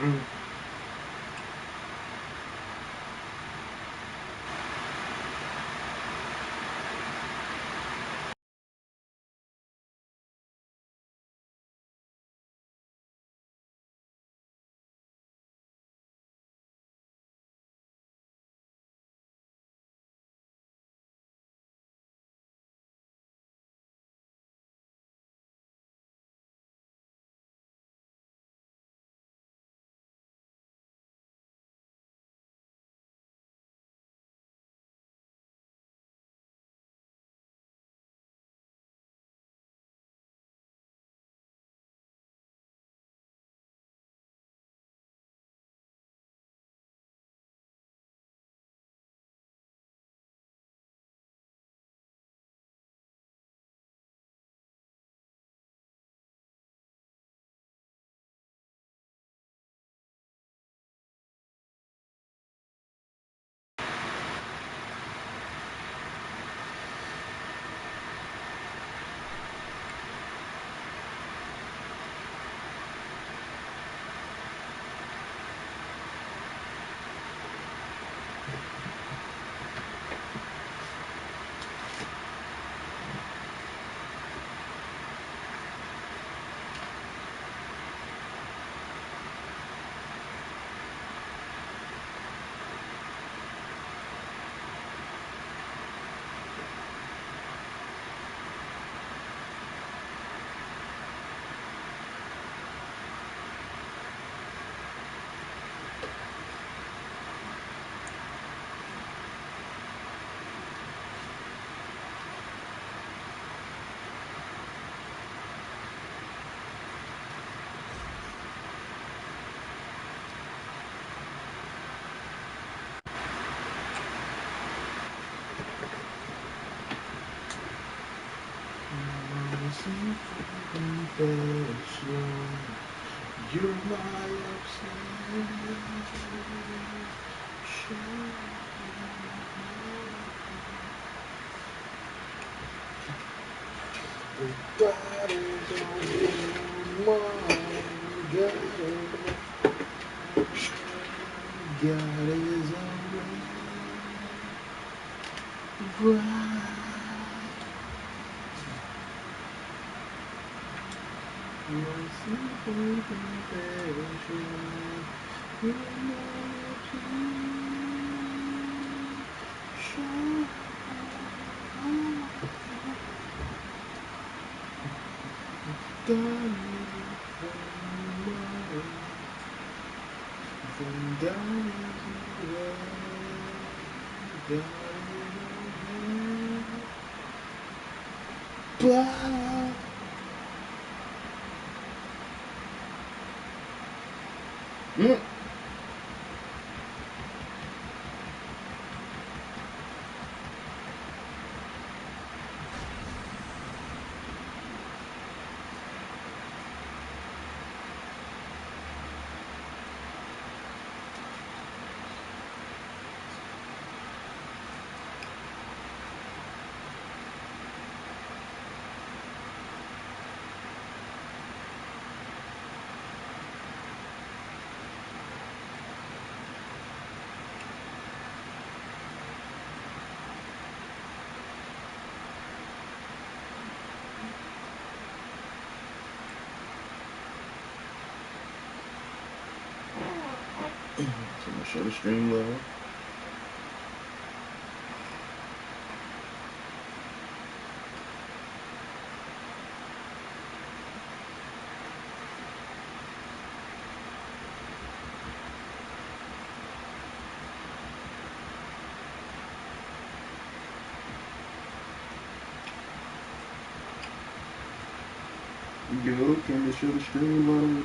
Mm. You're my obsession. Body's on your mind, God is alright. Mercy for compassion, you're Mm. So I'm gonna show the stream level. Yo, can you show the stream level?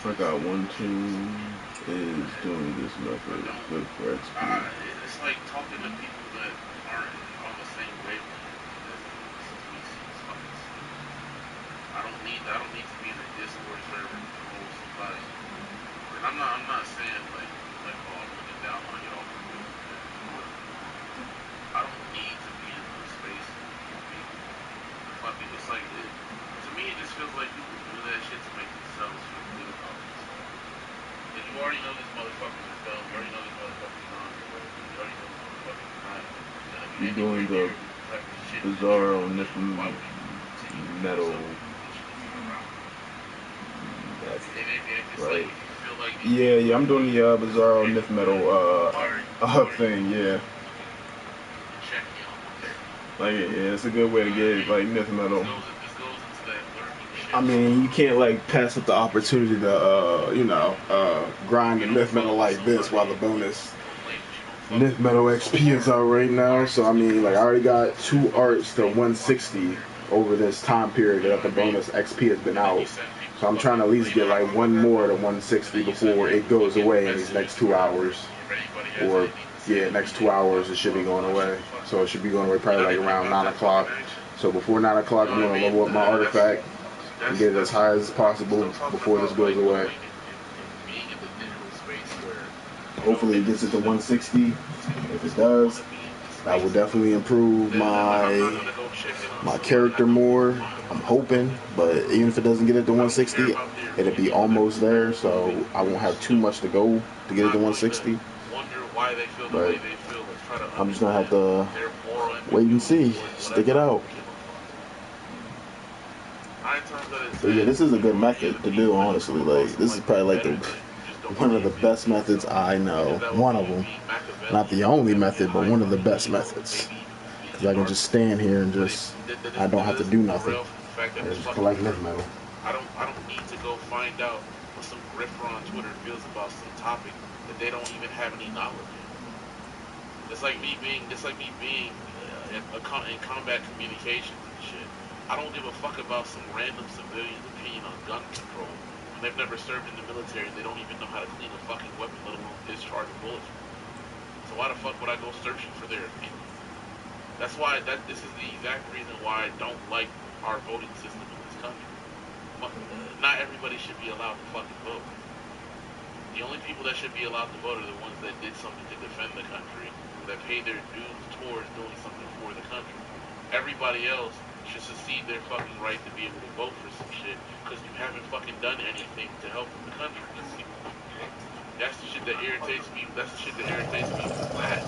I got one team is doing this method good for XP. It's like talking to people that aren't on the same wavelength as species. I don't need to be in a Discord server to hold somebody. And I'm not saying like oh I'm looking down on y'all for doing that. I don't need to be in those spaces with people. Fucking, it's like to me it just feels like people do that shit to make themselves feel good about themselves. And you already know these motherfuckers are dumb. You already know these motherfuckers are non-direct. You already know these motherfuckers are not. You're doing the Bizarro metal. Right. Yeah, I'm doing the Bizarro Nif Metal thing, yeah. Like, yeah, it's a good way to get like Nif Metal. I mean, you can't like pass up the opportunity to grind the Nif Metal like this while the bonus Nif Metal XP is out right now. So I mean, like I already got 2 arts to 160 over this time period that the bonus XP has been out. So I'm trying to at least get like 1 more to 160 before it goes away in these next 2 hours. Or yeah, next 2 hours it should be going away. So it should be going away probably like around 9 o'clock. So before 9 o'clock I'm going to level up my artifact and get it as high as possible before this goes away. Hopefully it gets it to 160. If it does, that will definitely improve my character more. I'm hoping, but even if it doesn't get it to 160, it'll be almost there, so I won't have too much to go to get it to 160. But I'm just gonna have to wait and see, stick it out. But yeah, this is a good method to do, honestly. Like, this is probably like one of the best methods I know. One of them. Not the only method, but one of the best methods. Because I can just stand here and I don't have to do nothing. I just collect Nif Metal. I don't need to go find out what some griffer on Twitter feels about some topic that they don't even have any knowledge in. It's like me being in combat communications and shit. I don't give a fuck about some random civilian's opinion on gun control when they've never served in the military. They don't even know how to clean a fucking weapon, let alone discharge a bullet. So why the fuck would I go searching for their opinion? This is the exact reason why I don't like our voting system in this country. Not everybody should be allowed to fucking vote. The only people that should be allowed to vote are the ones that did something to defend the country, that paid their dues towards doing something for the country. Everybody else should secede their fucking right to be able to vote for some shit because you haven't fucking done anything to help the country. That's the shit that irritates me. That's the shit that irritates me mad.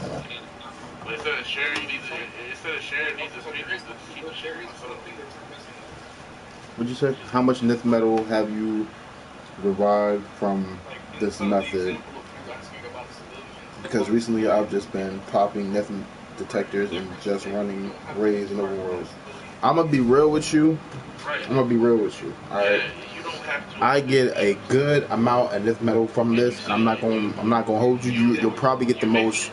But instead of sharing these opinions, let's keep the shit for myself. What'd you say? How much Nif Metal have you derived from this method? Because recently I've just been popping Nif detectors and just running raids in the world. I'm gonna be real with you. Alright. I get a good amount of Nif Metal from this, and I'm not gonna hold you. You'll probably get the most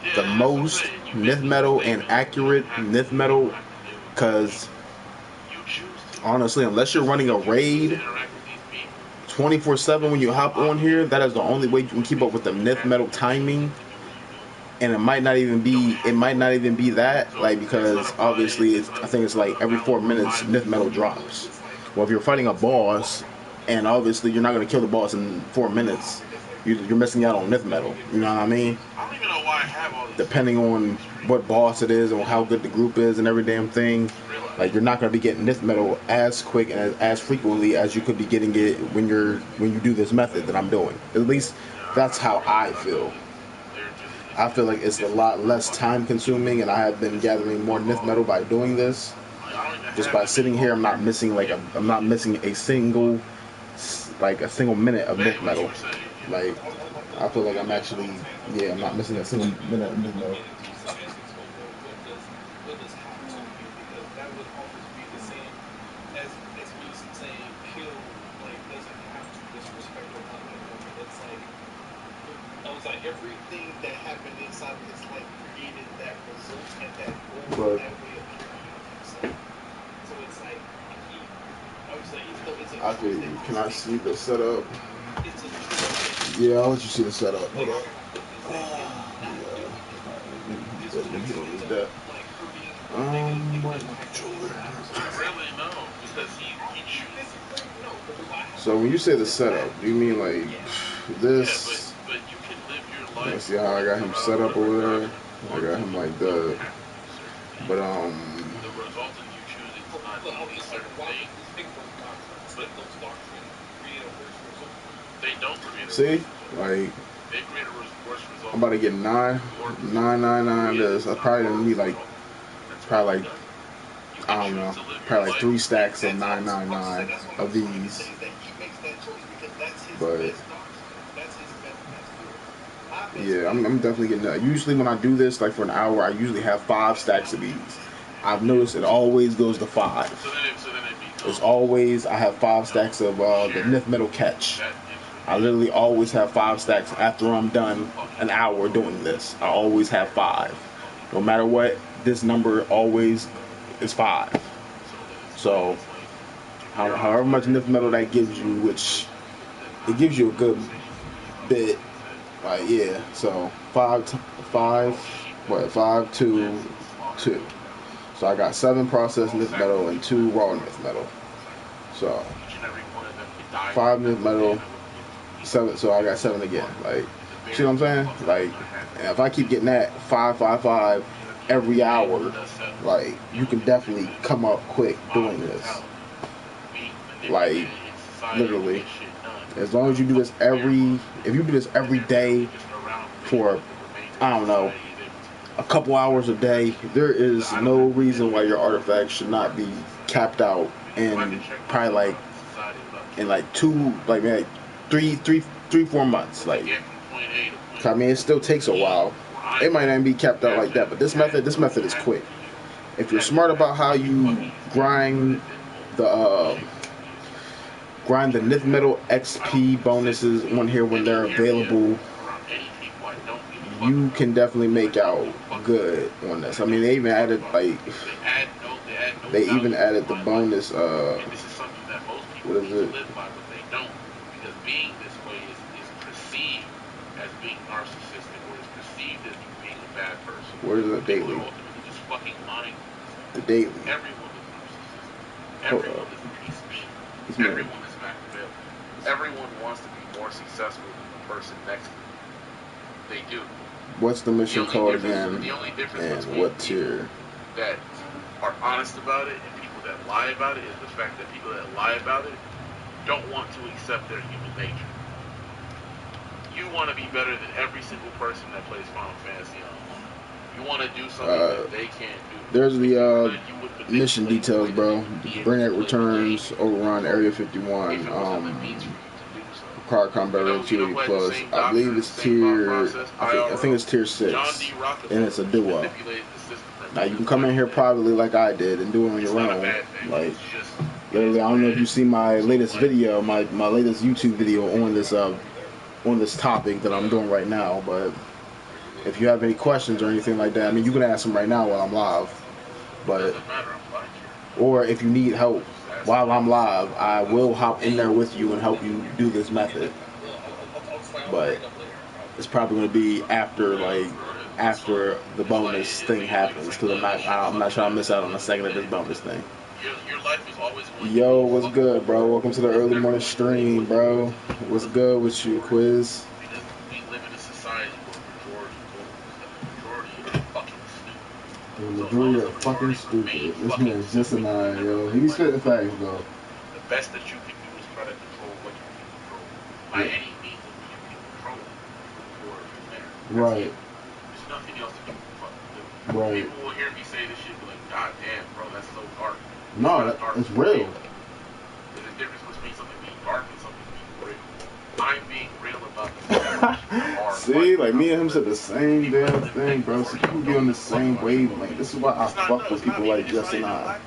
Nif Metal and accurate Nif Metal, because honestly, unless you're running a raid 24/7 when you hop on here, that is the only way you can keep up with the Nif Metal timing. And it might not even be that, like, because obviously I think it's like every 4 minutes Nif Metal drops. Well, if you're fighting a boss, and obviously you're not going to kill the boss in 4 minutes, you're missing out on Nif Metal. You know what I mean? I don't even know why I have all this. Depending on what boss it is and how good the group is and every damn thing, like, you're not going to be getting Nif Metal as quick and as frequently as you could be getting it when you do this method that I'm doing. At least that's how I feel. I feel like it's a lot less time consuming, and I have been gathering more Nif Metal by doing this. Just by sitting here, I'm not missing a single minute of Nif Metal. Like, I feel like I'm not missing a single minute of Nif Metal. Everything that happened inside of his life created that result and that goal, but that way of living himself. So it's like, Can I see the setup? Yeah, I'll let you see the setup. Hold up. Where's my controller? Really, no, because he chooses. So when you say the setup, do you mean like this? Yeah, but you can live your life. Let's see how I got him set up over there. I got him like that. But the result of you choosing to not do certain things, they don't create. See, like they create a worse result. I'm about to get 999. This I probably didn't need like probably like I don't know, probably like 3 stacks of 999 of these. But yeah, I'm definitely getting that. Usually when I do this, like for an hour, I usually have 5 stacks of these. I've noticed it always goes to 5. It's always, I have 5 stacks of the Nith Metal Catch. I literally always have 5 stacks after I'm done an hour doing this. I always have 5. No matter what, this number always is 5. So, however much Nith Metal that gives you, which it gives you a good bit. Like yeah, so 5, 2, 2. So I got 7 processed Nith Metal and 2 raw Nith Metal. So 5 Nith Metal, 7. So I got 7 again. Like, see what I'm saying? Like, if I keep getting that 5, 5, 5 every hour, like you can definitely come up quick doing this. Like, literally. As long as you do this if you do this every day for, I don't know, a couple hours a day, there is no reason why your artifact should not be capped out in probably like in like 3, 4 months. Like, I mean, it still takes a while. It might not be capped out like that, but this method is quick. If you're smart about how you grind the Nith Metal XP bonuses on here when they're available, you can definitely make out good on this. I mean, they even added the bonus. What is it? Because being this way is perceived as being narcissistic, or is perceived as you being a bad person. What is the daily? Just fucking lying. The daily. Everyone is narcissistic. Everyone is a piece of shit. Everyone is Machiavellian. Everyone wants to be more successful than the person next to them. They do. What's the mission called again? The only difference and between what tier? That are honest about it and people that lie about it is the fact that people that lie about it don't want to accept their human nature. You want to be better than every single person that plays Final Fantasy Online. You want to do something that they can't do. There's the mission details, bro. Brainiac returns, overrun Area 51. Car combat rate 280 plus. I believe it's tier. I think it's tier 6, and it's a duo. Now you can come in here privately like I did and do it on your own. Like, literally, I don't know if you see my latest video, my latest YouTube video on this topic that I'm doing right now. But if you have any questions or anything like that, I mean, you can ask them right now while I'm live. But or if you need help while I'm live, I will hop in there with you and help you do this method. But it's probably going to be after the bonus thing happens, because I'm not trying to miss out on a second of this bonus thing. Yo, what's good, bro? Welcome to the early morning stream, bro. What's good with you, Quiz? We live in a society where the majority are fucking stupid. This man's just an eye, yo. He's spitting facts, though. The best that you can do is try to control what you can control. By any means that you can control. Right. There's nothing else that you can fucking do. Right. People will hear me say this shit and be like, God damn, bro, that's so dark. No, it's real. There's a difference between something being dark and something being real. I'm being real about this. See, like me and him said the same damn thing, bro. So people be on the same wavelength. This is why I fuck with people like Justin I.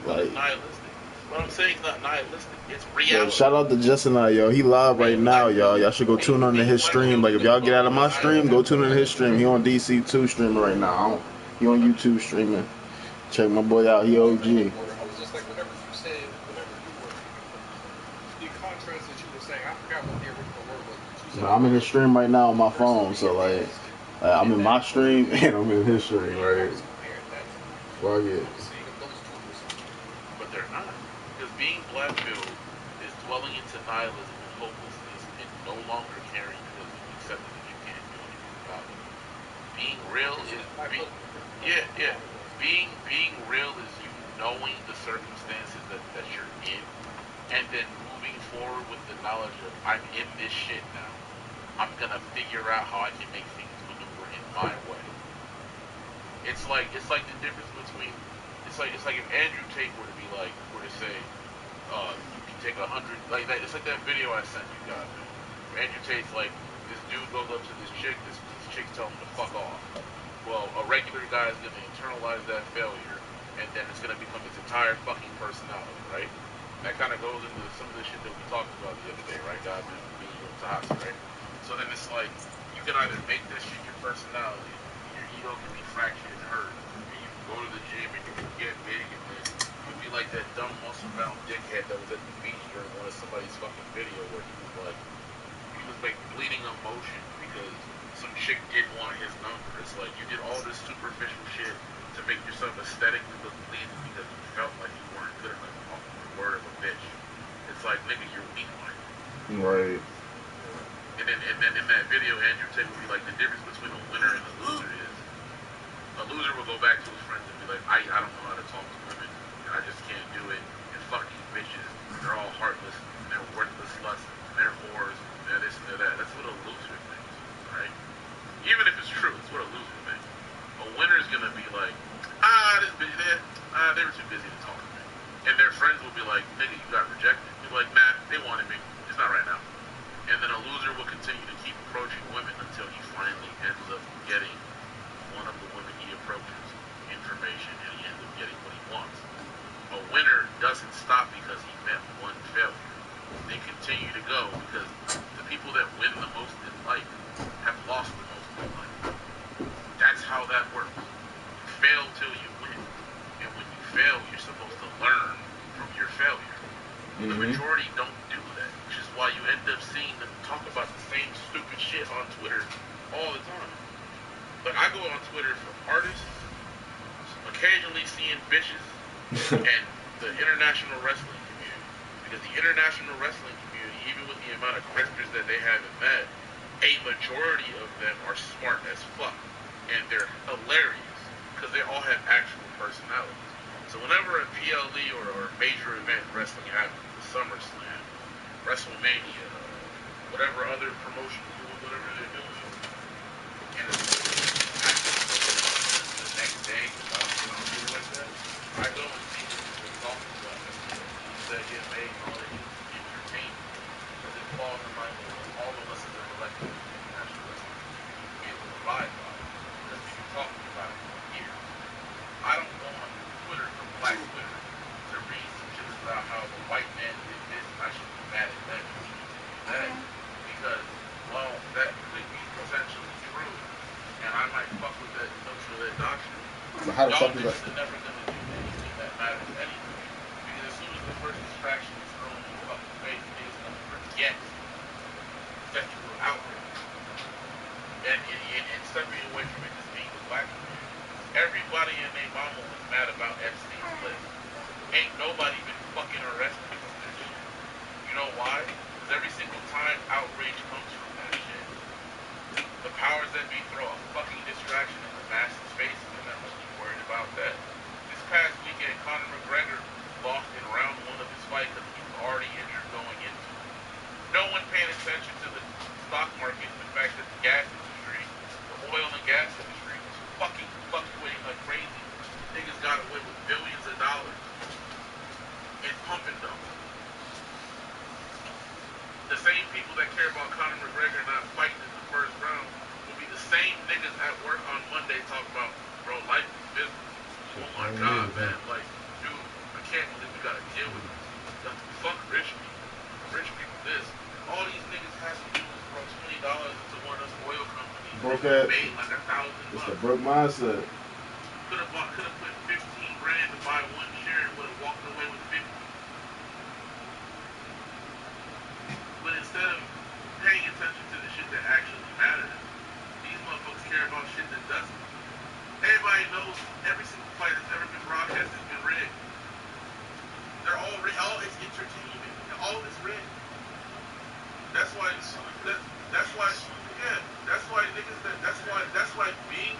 Like, what I'm saying is not nihilistic. It's reality. Yo, shout out to Justin I, yo. He live right now, y'all. Y'all should go tune on to his stream. Like, if y'all get out of my stream, go tune in to his stream. He on DC2 streaming right now. He on YouTube streaming. Check my boy out. He OG. But I'm in his stream right now on my phone, so like I'm in my stream and I'm in his stream, right? Fuck it. But they're not. Because being black-pilled is dwelling into nihilism and hopelessness and no longer caring because you've accepted that you can't do anything about it. Being real is yeah, yeah. Being real is you knowing the circumstances that you're in and then moving forward with the knowledge of I'm in this shit now. I'm gonna figure out how I can make things maneuver in my way. It's like the difference between it's like if Andrew Tate were to say, you can take 100 like that. It's like that video I sent you guys, man. Where Andrew Tate's like, this dude goes up to this chick, this chick's telling him to fuck off. Well, a regular guy is gonna internalize that failure, and then it's gonna become its entire fucking personality, right? That kind of goes into some of the shit that we talked about the other day, right, guys? Me, you, and Tahasi, right? So then it's like you can either make this shit your personality, and your ego can be fractured and hurt, and you can go to the gym and you can get big, and then you'll be like that dumb muscle-bound dickhead that was at the beach during one of somebody's fucking video where he was like bleeding emotion because some chick did want his number. It's like you did all this superficial shit to make yourself aesthetically look pleasing because you felt like you weren't good enough off of the word of a bitch. It's like, nigga, you're weak-minded. Right. And then in that video, Andrew Tate would be like, the difference between a winner and a loser is a loser will go back to his friends and be like, I don't know how to talk to women, and I just can't do it, and fuck these bitches, they're all heartless, and they're worthless sluts, and they're whores, and they're this and they're that. That's what a loser thinks, right? Even if it's true, it's what a loser thinks. A winner's gonna be like, this bitch there, they were too busy to talk to me. And their friends will be like, nigga, you got rejected. You'll be like, nah, they wanted me, just not right now. And then a loser will continue to keep approaching women until he finally ends up getting one of the women he approaches information, and he ends up getting what he wants. A winner doesn't stop because he met one failure. They continue to go because the people that win the most in life have lost the most in life. That's how that works. You fail till you win. And when you fail, you're supposed to learn from your failure. The majority don't do that, which is why you end up seeing them talk about the same stupid shit on Twitter all the time. Like, I go on Twitter for artists, occasionally seeing bitches, and the international wrestling community. Because the international wrestling community, even with the amount of grifters that they have in that, a majority of them are smart as fuck. And they're hilarious, because they all have actual personalities. So whenever a PLE or major event in wrestling happens, the SummerSlam, WrestleMania, whatever other promotion doing, whatever they're doing, and it's actually the next day, like that, I go and see what they're talking about. That get made and all they do is entertain. Because it falls in line with all of us as a collective national wrestling community to be able to abide by it. Because we've been talking about it for years. I don't go on Twitter for Black Twitter to read some shit about how the white man did this and I should be mad at that and we need to do that. Because, well, that could be potentially true. And I might fuck with that notion of that doctrine. But how the Y'all fuck is niggas that? are never gonna do anything that matters anyway. Because as soon as the first distraction is thrown in your fucking face, niggas gonna forget that you were outraged. And stepping away from it just being the black community. Everybody and their mama was mad about Epstein's list. Ain't nobody been fucking arrested for this shit. You know why? Because every single time outrage comes from that shit, the powers that be throw a fucking distraction in the masses' faces and they're only worried about that. This past weekend, Conor McGregor lost in round 1 of his fight because he was already injured going into it. No one paying attention to the stock market and the fact that the gas industry, the oil and gas industry, was fucking fluctuating like crazy. Niggas got away with billions of dollars in pumping them. The same people that care about Conor McGregor not fighting in the first round will be the same niggas at work on Monday talking about, bro, life is business. Oh my god, man. Like, dude, I can't believe we gotta deal with this. Fuck rich people. Rich people this. All these niggas have to do is throw $20 into one of those oil companies. Broke ass. Made like $1,000. It's the broke mindset. Could have put 15 grand to buy one share and would have walked away with 50. But instead of paying attention to the doesn't. Everybody knows every single fight that's ever been broadcast has been rigged. They're all rigged. All it's entertainment. All is rigged. That's why. That's why. Yeah. That's why being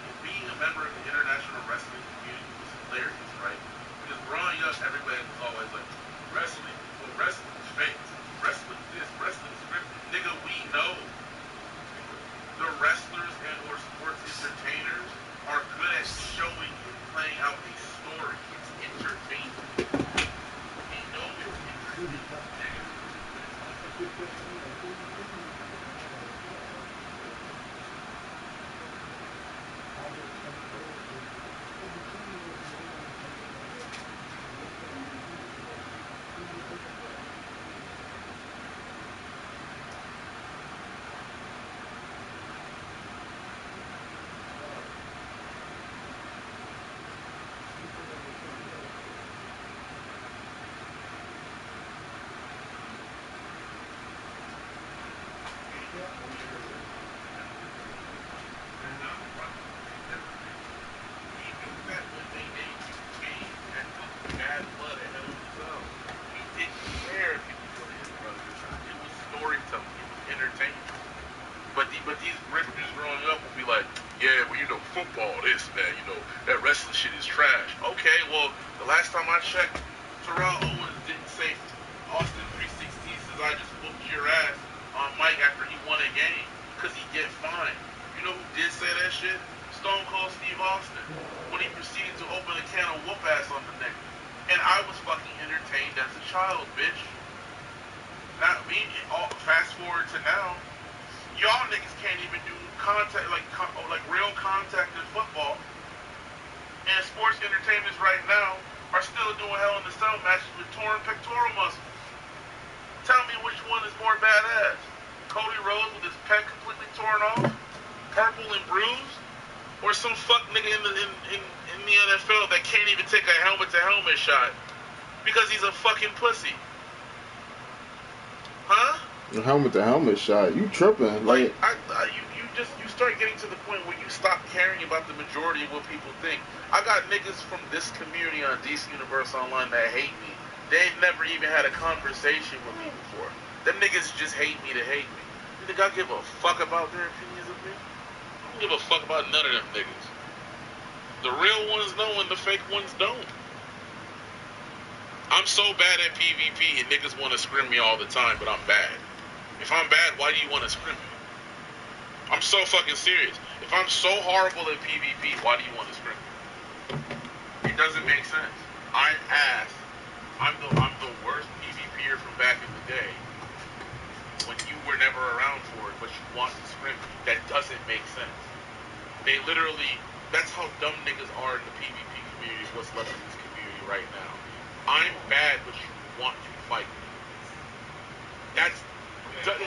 a member of the international wrestling community was hilarious, right? Because growing up, everybody was always like, wrestling. Well, wrestling is fake. Wrestling is this. Wrestling is scripted. Nigga, we know. The wrestlers and or sports entertainers are good at showing and playing out a story. It's entertainment. We know it's entertainment. But these grifters growing up will be like, yeah, well, you know, football, this, man, you know, that wrestling shit is trash. Okay, well, the last time I checked, Terrell Owens didn't say Austin 316 says I just whooped your ass on Mike after he won a game, because he get fined. You know who did say that shit? Stone Cold Steve Austin, when he proceeded to open a can of whoop ass on the nigga. And I was fucking entertained as a child, bitch. Not me, fast forward to now, y'all niggas can't even do contact, like real contact in football. And sports entertainments right now are still doing Hell in the Cell matches with torn pectoral muscles. Tell me which one is more badass. Cody Rhodes with his pec completely torn off, purple and bruised, or some fuck nigga in the NFL that can't even take a helmet-to-helmet shot because he's a fucking pussy. Huh? A helmet-to-helmet shot. You tripping? Like you start getting to the point where you stop caring about the majority of what people think. I got niggas from this community on DC Universe Online that hate me. They never even had a conversation with me before. Them niggas just hate me to hate me. You think I give a fuck about their opinions of me? I don't give a fuck about none of them niggas. The real ones know and the fake ones don't. I'm so bad at PvP and niggas want to scrim me all the time, but I'm bad. If I'm bad, why do you want to scrim me? I'm so fucking serious. If I'm so horrible at PvP, why do you want to scrim me? It doesn't make sense. I'm ass. I'm the worst PvPer from back in the day when you were never around for it, but you want to scrim me. That doesn't make sense. They literally, that's how dumb niggas are in the PvP community, what's left in this community right now. I'm bad, but you want to fight me.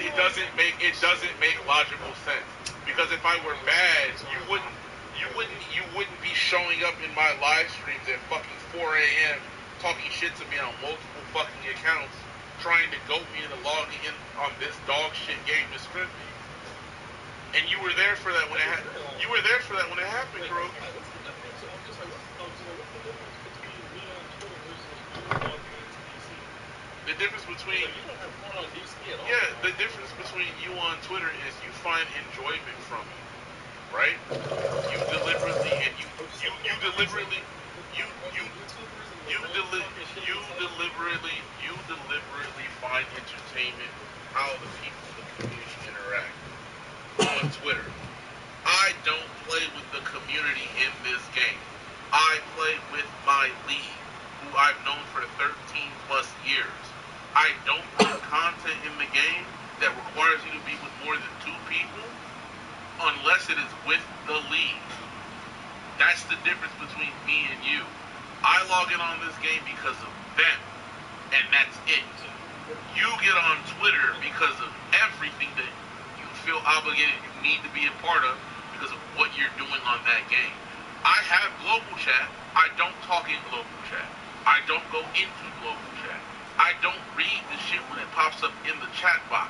It doesn't make logical sense. Because if I were bad, you wouldn't be showing up in my live streams at fucking 4 a.m. talking shit to me on multiple fucking accounts, trying to goat me into logging in on this dog shit game to scrim me. And you were there for that when it happened. You were there for that when it happened, bro. The difference between the difference between you on Twitter is you find enjoyment from it, right? You deliberately find entertainment how the people in the community interact on Twitter. I don't play with the community in this game. I play with my league, who I've known for 13 plus years. I don't put content in the game that requires you to be with more than 2 people unless it is with the league. That's the difference between me and you. I log in on this game because of them, and that's it. You get on Twitter because of everything that you feel obligated, you need to be a part of because of what you're doing on that game. I have global chat. I don't talk in global chat. I don't go into global chat. I don't read the shit when it pops up in the chat box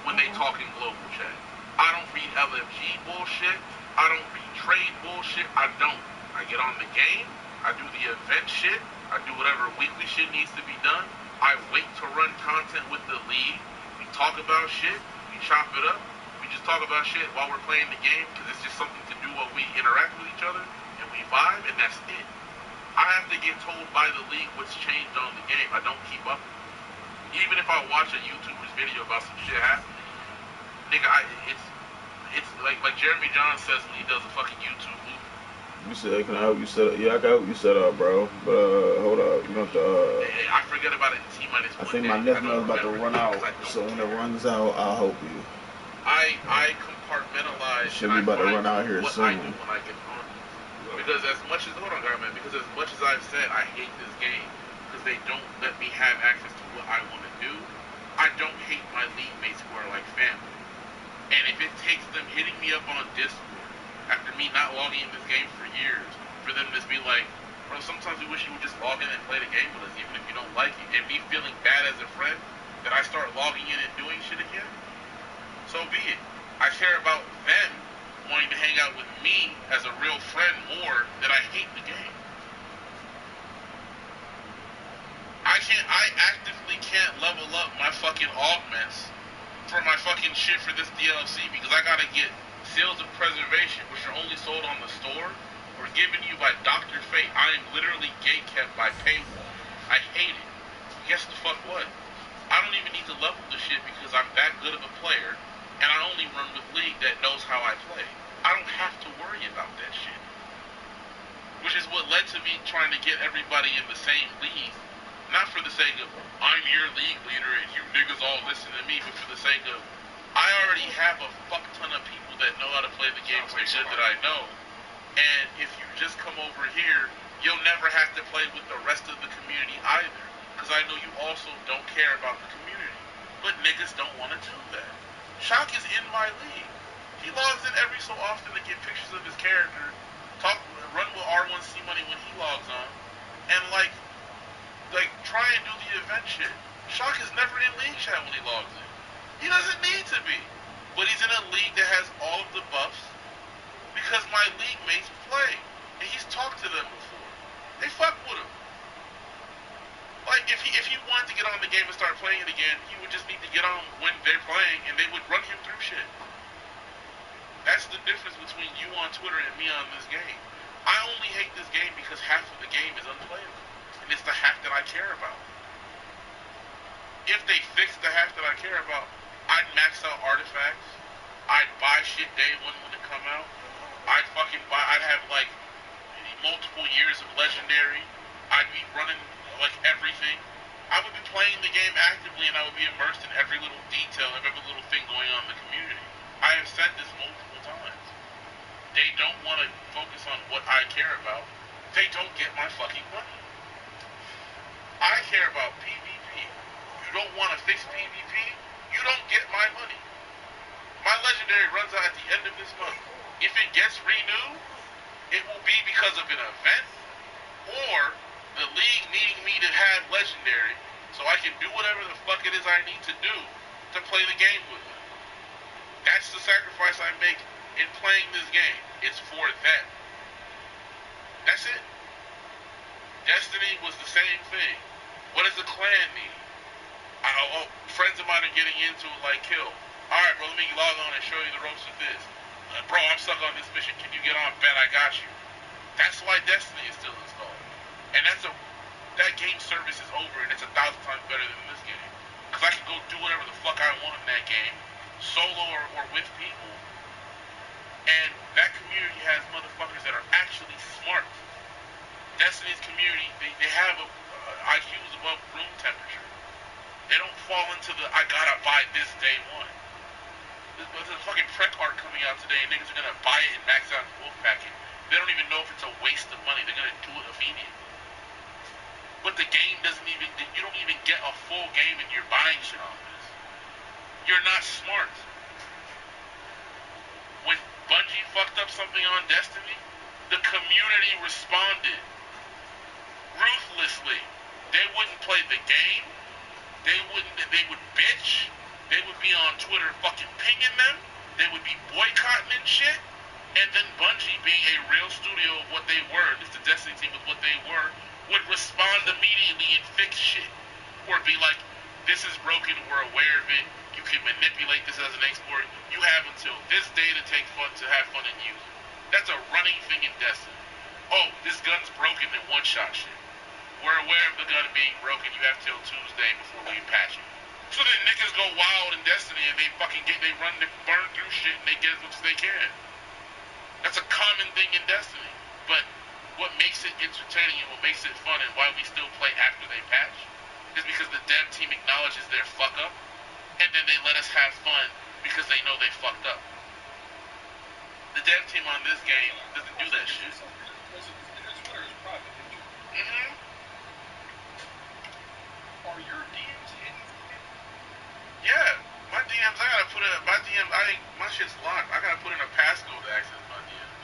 when they talk in global chat. I don't read LFG bullshit. I don't trade bullshit. I don't. I get on the game. I do the event shit. I do whatever weekly shit needs to be done. I wait to run content with the league. We talk about shit. We chop it up. We just talk about shit while we're playing the game because it's just something to do while we interact with each other and we vibe, and that's it. I have to get told by the league what's changed on the game. I don't keep up. Even if I watch a YouTuber's video about some shit happening, nigga, it's like Jeremy John says when he does a fucking YouTube movie. You said, can I help you set up? Yeah, I can help you set up, bro. But hold up, you have to. I forget about it. T-minus 1 I think day. my nephew is about to run out, so when it runs out, I'll help you. I compartmentalize. Should be about to run out here what soon. I do when I get on. Because as much as because as much as I've said I hate this game because they don't let me have access to what I want to do, I don't hate my league mates who are like family. And if it takes them hitting me up on Discord after me not logging in this game for years, for them to just be like, bro, sometimes we wish you would just log in and play the game with us even if you don't like it, and me feeling bad as a friend that I start logging in and doing shit again, so be it. I care about them wanting to hang out with me as a real friend more than I hate the game. I actively can't level up my fucking augments for my fucking shit for this DLC because I gotta get Seals of Preservation, which are only sold on the store or given you by Dr. Fate. I am literally gatekept by paywall. I hate it. Guess the fuck what? I don't even need to level the shit because I'm that good of a player, and I only run with League that knows how I play. I don't have to worry about that shit. Which is what led to me trying to get everybody in the same league. Not for the sake of, I'm your league leader and you niggas all listen to me, but for the sake of, I already have a fuck ton of people that know how to play the game so good that I know. And if you just come over here, you'll never have to play with the rest of the community either. Because I know you also don't care about the community. But niggas don't want to do that. Shock is in my league. He logs in every so often to get pictures of his character, run with R1C money when he logs on, and like try and do the event shit. Shock is never in league chat when he logs in. He doesn't need to be. But he's in a league that has all of the buffs because my league mates play. And he's talked to them before. They fuck with him. Like, if he wanted to get on the game and start playing it again, he would just need to get on when they're playing and they would run him through shit. That's the difference between you on Twitter and me on this game. I only hate this game because half of the game is unplayable. And it's the half that I care about. If they fix the half that I care about, I'd max out artifacts. I'd buy shit day one when it come out. I'd have like multiple years of legendary. I'd be running like everything. I would be playing the game actively and I would be immersed in every little detail of every little thing going on in the community. I have said this multiple times. They don't want to focus on what I care about. They don't get my fucking money. I care about PvP. You don't want to fix PvP? You don't get my money. My legendary runs out at the end of this month. If it gets renewed, it will be because of an event or the league needing me to have legendary so I can do whatever the fuck it is I need to do to play the game with them. That's the sacrifice I make in playing this game. It's for them. That's it. Destiny was the same thing. What does the clan need? Friends of mine are getting into it like Kill. Alright, bro, let me log on and show you the ropes with this. Bro, I'm stuck on this mission. Can you get on? Bet I got you. That's why Destiny is still installed. And that game service is over and it's 1,000 times better than this game. Because I can go do whatever the fuck I want in that game, solo or with people. And that community has motherfuckers that are actually smart. Destiny's community, they have IQs above room temperature. They don't fall into the, I gotta buy this day one. There's a fucking prep art coming out today and niggas are gonna buy it and max out the wolf packet. They don't even know if it's a waste of money. They're gonna do it immediately. But the game you don't even get a full game and you're buying shit on this. You're not smart. When Bungie fucked up something on Destiny, the community responded ruthlessly. They wouldn't play the game. They would bitch. They would be on Twitter fucking pinging them. They would be boycotting and shit. And then Bungie, being a real studio of what they were, at least the Destiny team with what they were, would respond immediately and fix shit. Or be like, this is broken, we're aware of it, you can manipulate this as an export, you have until this day to have fun and use it. That's a running thing in Destiny. Oh, this gun's broken in one-shot shit. We're aware of the gun being broken, you have till Tuesday before we patch it. So then niggas go wild in Destiny and they burn through shit and they get as much as they can. That's a common thing in Destiny. But what makes it entertaining and what makes it fun and why we still play after they patch is because the dev team acknowledges their fuck up and then they let us have fun because they know they fucked up. The dev team on this game doesn't do that shit. Mm-hmm. Are your DMs hidden? Yeah. My DMs, my shit's locked. I gotta put in a passcode to access my DMs.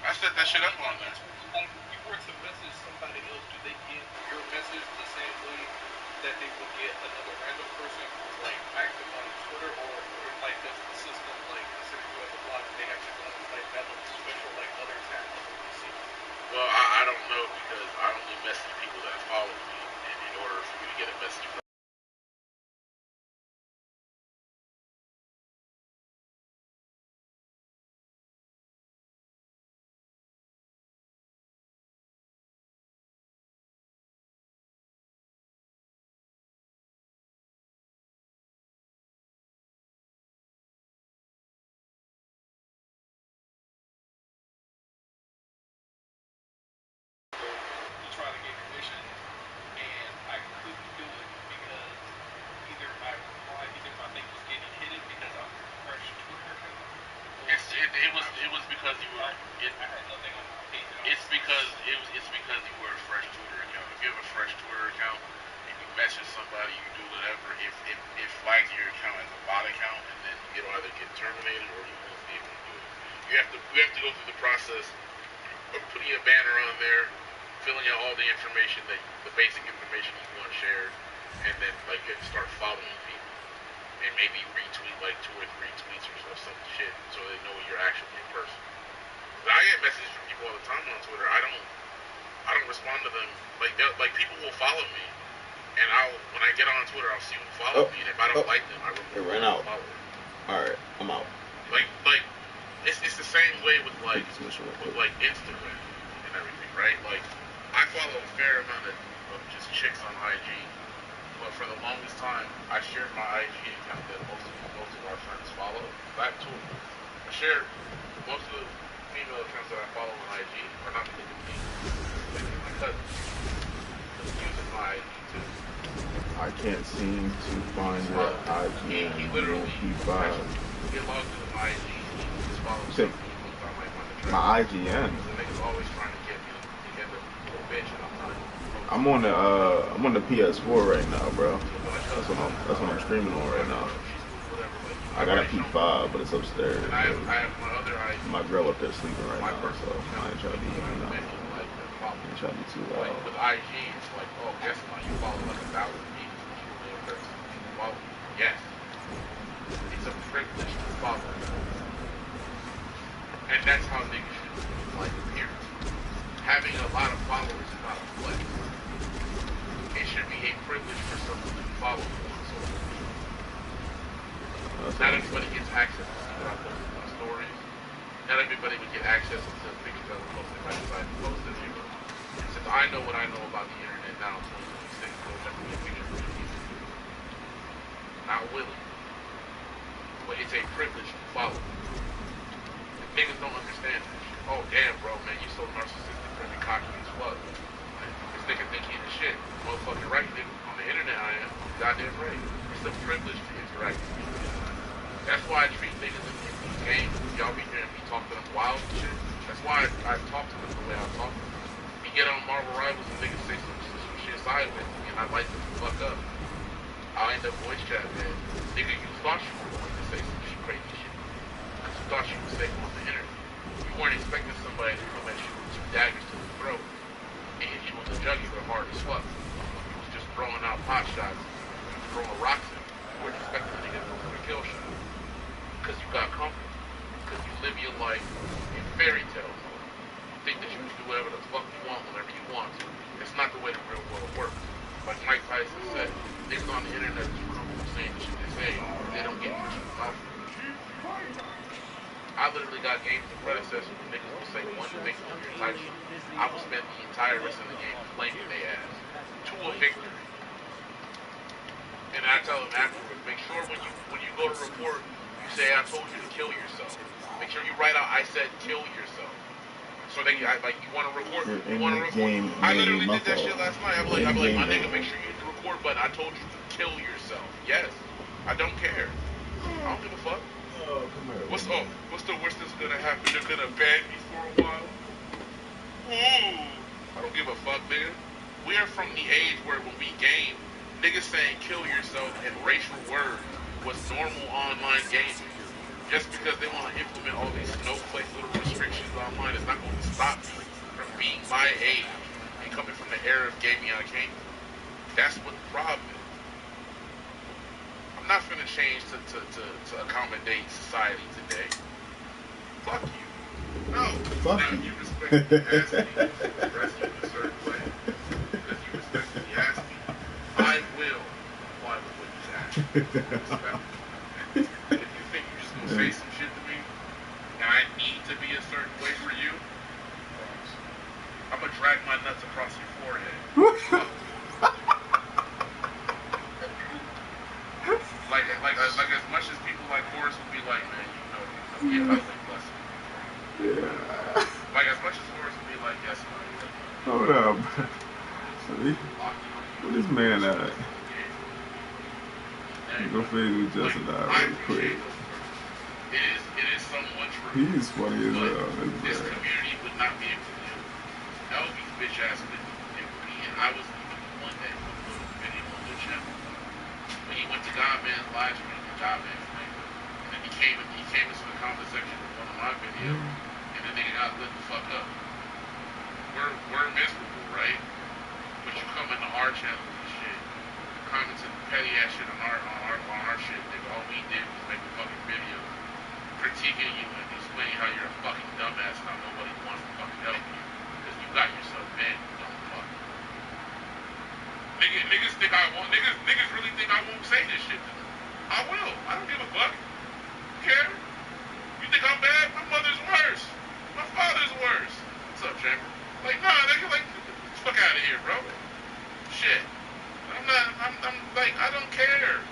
I set that shit up on there. If you were to message somebody else, do they get your message the same way that they would get another random person who's like active on Twitter, or like does the system like consider you as a block? They have to go on like that little special like other tab on the PC? Well, I don't know because I only message people that follow me, and in order for me to get a message from to try to get permission, and I couldn't do it because either my thing was getting hidden because I'm a fresh Twitter account. it was because you were I had nothing on my page. it's because you were a fresh Twitter account. If you have a fresh Twitter account and you message somebody, you do whatever, it flags your account as a bot account, and then it'll either get terminated or you won't be able to do it. We have to go through the process of putting a banner on there, filling out all the information the basic information you want shared, and then like you have to start following people and maybe retweet like 2 or 3 tweets or some shit so they know you're actually in person. But I get messages from people all the time on Twitter. I don't respond to them. Like people will follow me, and when I get on Twitter, I'll see who follows me, and if I don't like them, I remove them. All right, I'm out. Like it's the same way with Instagram and everything, right? Like I follow a fair amount of just chicks on IG, but for the longest time, I shared my IG account that most of our friends follow. I have 2 of them. I share most of the female accounts that I follow on IG are not because of me. They're my cousins. Using my IG too. I can't seem to find your IG. He literally P5. get logged into my IG. He just follows So, me. I might find the my IGN. The nigga's always trying to get me to get the little bitch, and I'm not. I'm on the PS4 right now, bro. That's what I'm streaming on right now. I got a P5, but it's upstairs. And I have my other IG. My girl up there sleeping right now, so I ain't trying to be, too loud. Like with IG, it's like, oh, guess what? You follow like 1,000 people. Well, yes. It's a privilege to follow. And that's how niggas should like appearance. Having a lot of followers is not a flex. It should be a privilege for someone to follow you on social media. Not everybody gets access to see what I post in my stories. Not everybody would get access to the pictures that were posted if I decided to post them. Since I know what I know about the internet now in 2026, there'll never be a picture for me. Not willing. But it's a privilege to follow. Niggas don't understand this shit. Oh damn, bro, man, you so narcissistic and cocky as fuck. This nigga think he the shit. Motherfucking right, nigga. On the internet I am. Goddamn right. It's a privilege to interact with people. That's why I treat niggas in these games. Y'all be hearing me talk to them wild and shit. That's why I talk to them the way I talk to them. You get on Marvel Rivals and niggas say some shit side with me, and I like them to fuck up. I'll end up voice chat, man. Nigga, you thought you were going to say some crazy shit. Because you thought you were safe on the internet. You weren't expecting somebody to come at you with 2 daggers to the throat and hit you with a jugular hard as fuck. You was just throwing out pot shots, throwing rocks at you. You weren't expecting a nigga to go for a kill shot. Because you got comfortable. Because you live your internet is too comfortable saying the shit they say, they don't get much of a mouth. I literally got games and predecessors where niggas will say one thing on your title. I will spend the entire rest of the game flaming their ass to a victory. And I tell them afterwards, make sure when you go to report, you say I told you to kill yourself. Make sure you write out I said kill yourself. So they like you want to record. You want to record. I literally did that shit last night. I'm like, my nigga, make sure you hit the record button. I told you to kill yourself. Yes, I don't care. I don't give a fuck. Oh, come here. What's the worst that's gonna happen? They're gonna ban me for a while. I don't give a fuck, nigga. We are from the age where when we game, niggas saying kill yourself in racial words was normal online gaming. Just because they want to implement all these snowflake little restrictions online is not going to stop me from being my age and coming from the era of gaming I came from. That's what the problem is. I'm not finna change to accommodate society today. Fuck you. No. Fuck now you. You respect me asking me to address you in a certain way. Because you respectfully asked me, I will comply with what you asked me. If you think you're just gonna say some shit to me, and I need to be a certain way for you, I'm gonna drag my nuts across your forehead. like as much as people like Horace would be like, man, you know, ugly blessing. Yeah. Like as much as Horace would be like, yes, man. Hold up. Where this man at? Go figure we just died really quick. It is somewhat true. He's funny as hell. This community would not be able to do it. Elby's bitch ass couldn't do it for me, and I was even the one that put the video on the channel. When he went to Godman's live stream, Godman's thing, and then he came into the comment section of one of my videos, and then they got lit the fuck up. We're miserable, right? But you come into our channel and shit, commenting petty ass shit on our shit, nigga. All we did was make a fucking video critiquing you and explaining how you're a fucking dumbass and how nobody wants to fucking help you because you got yourself banned, you dumb fuck. Niggas think I won't. Niggas really think I won't say this shit to them. I will. I don't give a fuck. Care? You think I'm bad? My mother's worse. My father's worse. What's up, Chamber? Like, nah, nigga, like, get the fuck out of here, bro. Shit. I'm like, I don't care.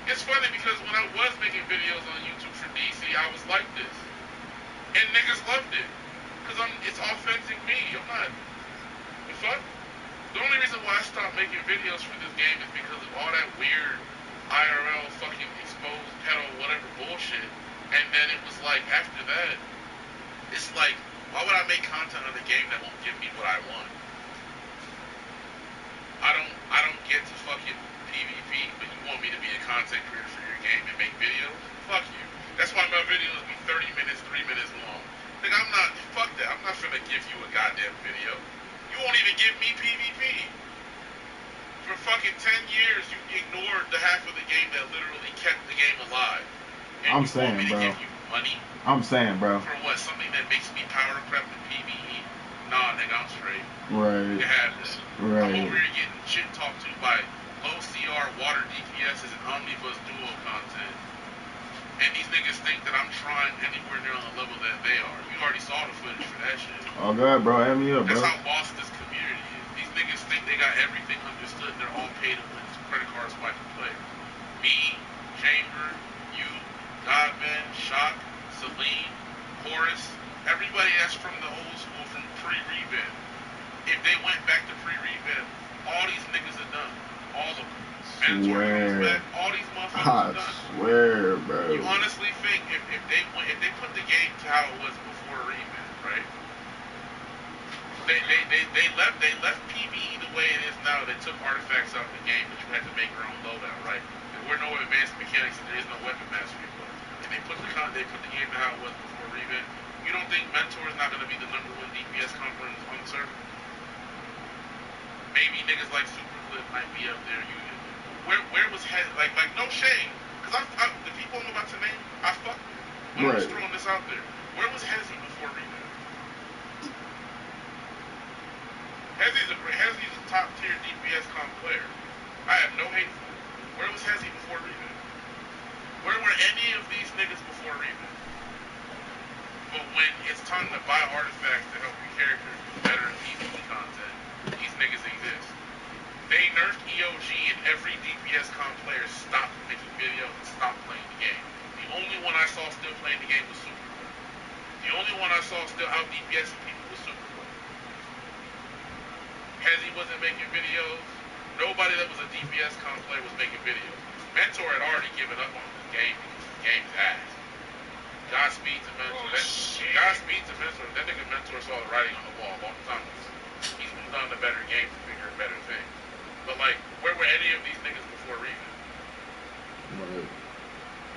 It's funny because when I was making videos on YouTube for DC, I was like this. And niggas loved it. Because it's authentic me. I'm not, the fuck? The only reason why I stopped making videos for this game is because of all that weird IRL fucking exposed pedo whatever bullshit. And then it was like, after that, it's like, why would I make content on a game that won't give me what I want? I don't get to fucking PvP, but you want me to be a content creator for your game and make videos? Fuck you. That's why my videos be 30 minutes, 3 minutes long. Like, I'm not, fuck that. I'm not finna give you a goddamn video. You won't even give me PvP. For fucking 10 years, you ignored the half of the game that literally kept the game alive. And I'm you saying, want me to bro. give you money? I'm saying, bro. For what? Something that makes me power prep in PvE? Nah, nigga, I'm straight. Right. You have this. Right. I'm over here getting shit talked to by low CR water DPS and omnibus duo content. And these niggas think that I'm trying anywhere near on the level that they are. You already saw the footage for that shit. Oh, God, bro. Add me up, bro. That's how boss this community is. These niggas think they got everything understood. They're all paid to win. Credit card swiping players. Me, Chamber, you, Godman, Shock, Celine, Horace, everybody that's from the old school, from pre-revamp. If they went back to pre-revamp, all these niggas are done. All of them. Mentor comes back, all these motherfuckers are done. I swear, bro. You honestly think if they put the game to how it was before revamp, right? They left PvE the way it is now. They took artifacts out of the game, but you had to make your own loadout, right? There were no advanced mechanics, and there is no weapon mastery. And they put the game to how it was before revamp. You don't think Mentor is not going to be the #1 DPS component on the server? Maybe niggas like Superclip might be up there. Where was Hez? Like no shame, because the people I'm about to name, I fuck with. But I'm just throwing this out there. Where was Hezzy before revamp? Hezzy's a top tier DPS comp player. I have no hate for him. Where was Hezzy before Revamp? Where were any of these niggas before Revamp? But when it's time to buy artifacts to help your characters do better in PvP content, these niggas exist. They nerfed EOG and every DPS comp player stopped making videos and stopped playing the game. The only one I saw still playing the game was Superboy. The only one I saw still out DPSing people was Superboy. Hezzy wasn't making videos. Nobody that was a DPS comp player was making videos. Mentor had already given up on this game because the game's ass. Godspeed to Mentor. Godspeed to Mentor. That nigga Mentor saw the writing on the wall a long time ago. He's moved on to better games and bigger and better things. But like, where were any of these niggas before Revamp? Right.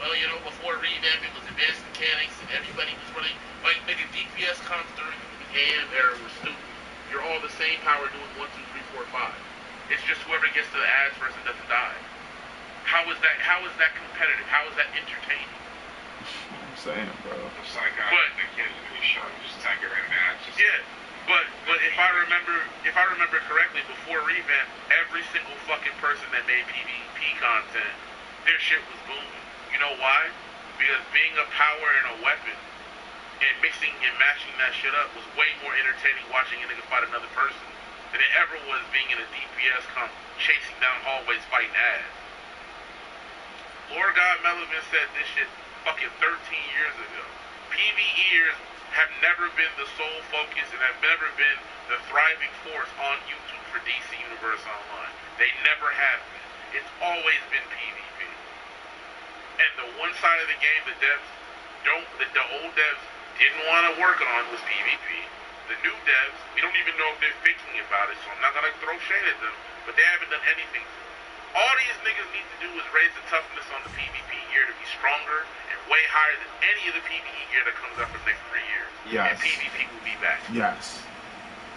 Well, you know, before Revamp, it was advanced mechanics and everybody was running. Like, nigga, DPS comps during the AM era were stupid. You're all the same power doing 1, 2, 3, 4, 5. It's just whoever gets to the ads first and doesn't die. How is that competitive? How is that entertaining? I'm saying, bro. It's like the kids in the show, just attack your match. Yeah. But if I remember correctly, before Revamp, every single fucking person that made PvP content, their shit was booming. You know why? Because being a power and a weapon and mixing and matching that shit up was way more entertaining watching a nigga fight another person than it ever was being in a DPS comp chasing down hallways fighting ass. Lord God Melvin said this shit fucking 13 years ago. PvEers have never been the sole focus and have never been the thriving force on YouTube for DC Universe Online. They never have been. It's always been PvP. And the one side of the game the old devs didn't want to work on was PvP. The new devs, we don't even know if they're thinking about it, so I'm not going to throw shade at them, but they haven't done anything. All these niggas need to do is raise the toughness on the PvP gear to be stronger and way higher than any of the PvE gear that comes out for the next 3 years. Yes. And PvP will be back. Yes.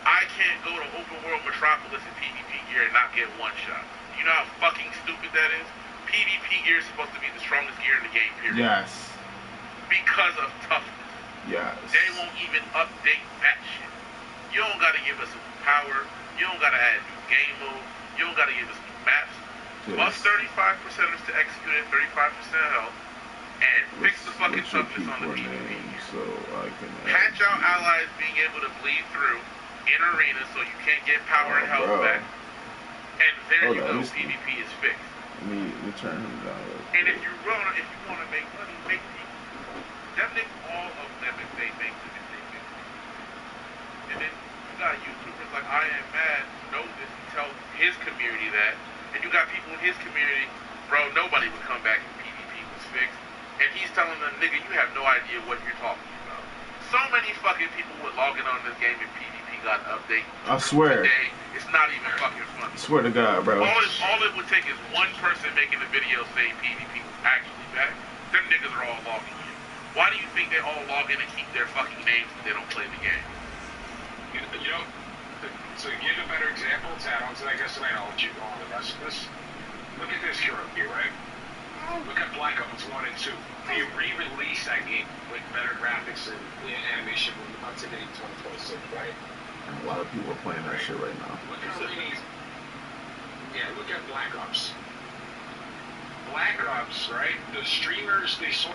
I can't go to open world Metropolis in PvP gear and not get one shot. You know how fucking stupid that is? PvP gear is supposed to be the strongest gear in the game, period. Yes. Because of toughness. Yes. They won't even update that shit. You don't gotta give us some power. You don't gotta add new game modes. You don't gotta give us new maps. Plus 35%ers to execute at 35% health. And fix the fucking toughness on the PvP. So I can patch out allies being able to bleed through in arena so you can't get power and health back. And there you go, PvP is fixed. Let me turn him down. And if you wanna make money, make people. Them niggas, all of them, if they make them, if they make them. And then you got YouTubers like I Am Mad who know this and tell his community that. And you got people in his community, bro, nobody would come back if PvP was fixed. And he's telling them, nigga, you have no idea what you're talking about. So many fucking people would log in on this game if PvP got an update. I swear. Today, it's not even fucking funny. I swear to God, bro. All it would take is one person making a video saying PvP was actually back. Them niggas are all logging in. Why do you think they all log in and keep their fucking names if they don't play the game? You know, so to give a better example, to add on to that, I guess, and I'll let you go on the rest of this. Look at this hero here, right? Look at Black Ops 1 and 2. They re-released that game with better graphics and animation up to date 2026, right? And a lot of people are playing that shit right now. Look at Black Ops. Black Ops, right? The streamers, they saw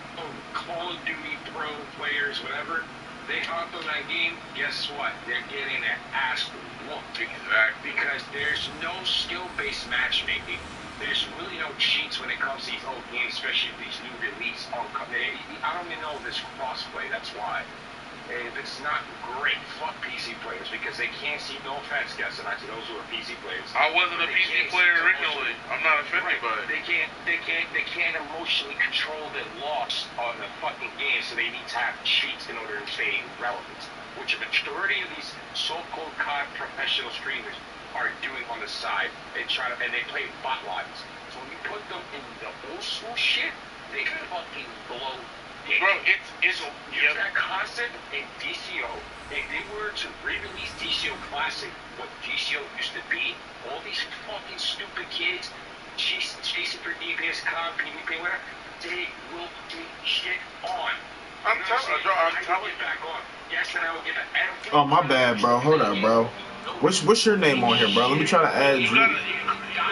Call of Duty pro players, whatever. They hopped on that game. Guess what? They're getting their ass whooped. Exactly. Because there's no skill-based matchmaking. There's really no cheats when it comes to these old games, especially these new release. I don't even know if there's crossplay. That's why. It's not great. Fuck PC players because they can't see. No offense, guys, and to those who are PC players. I wasn't a PC player originally. I'm not offended by it. They can't emotionally control their loss on the fucking game, so they need to have cheats in order to stay relevant. Which a majority of these so-called COD professional streamers are doing on the side. They play bot lines. So when you put them in the old school shit, they can fucking blow. Bro, it's use that concept in DCO. If they were to re-release DCO Classic, what DCO used to be, all these fucking stupid kids chasing for DPS, COD, PvP, whatever, they will get shit on. I'm telling you. Back on. Yes, and I will get back. Oh, my bad, bro. Hold up, bro. What's your name on here, bro? Let me try to add you. I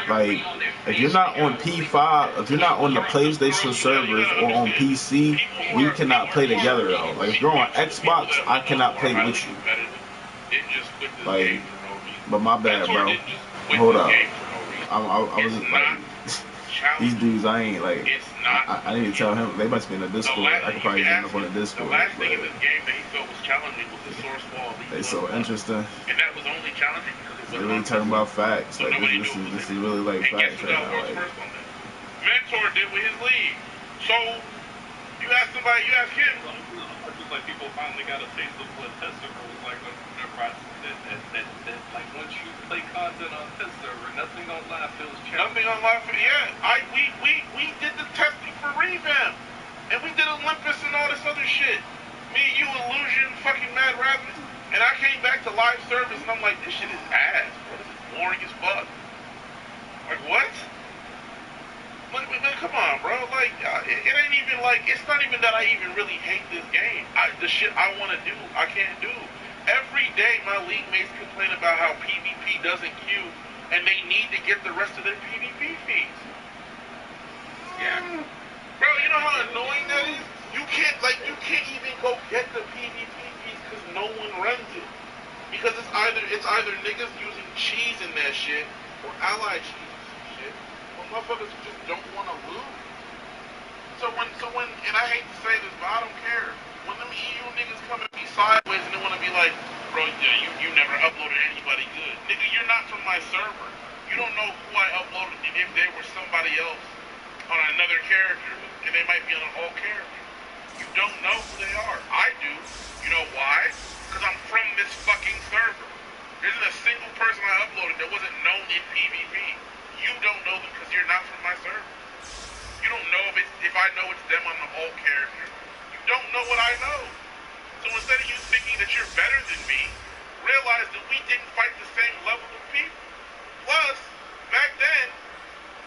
Like, if you're not on P5, if you're not on the PlayStation servers or on PC, we cannot play together though. Like, if you're on Xbox, I cannot play with you. Like, but my bad, bro. Hold up. I was like, these dudes, I ain't like, I need to tell him. They must be in the Discord. I could probably join up on the Discord. The last thing in this game that he felt was challenging was the source wall. They so interesting. And that was only challenging because it was really talking about facts. Like, this is really like facts right now. Like, Mentor did with his league. So you ask somebody, you ask him. Just like people finally got a taste of what test server was like whenever I that like once you play content on test server, nothing on live feels challenging. Nothing on live. Yeah, we did the testing for Revamp, and we did Olympus and all this other shit. Me, you, Illusion, fucking Mad Rabbit. And I came back to live service and I'm like, this shit is ass, bro. This is boring as fuck. Like, what? Like, man, come on, bro. Like, it ain't even like, it's not even that I even really hate this game. The shit I want to do, I can't do. Every day my league mates complain about how PvP doesn't queue and they need to get the rest of their PvP fees. Yeah. Bro, you know how annoying that is? You can't even go get the PvP fees because no one runs it. Because it's either niggas using cheese in that shit or allied cheese or some shit. Well, motherfuckers just don't want to lose. So when, and I hate to say this, but I don't care. When them EU niggas come at me sideways and they want to be like, bro, you never uploaded anybody good. Nigga, you're not from my server. You don't know who I uploaded and if they were somebody else on another character, and they might be on an alt character. You don't know who they are. I do. You know why? Because I'm from this fucking server. There isn't a single person I uploaded that wasn't known in PvP. You don't know them because you're not from my server. You don't know if I know it's them on the alt character. You don't know what I know. So instead of you thinking that you're better than me, realize that we didn't fight the same level of people. Plus, back then,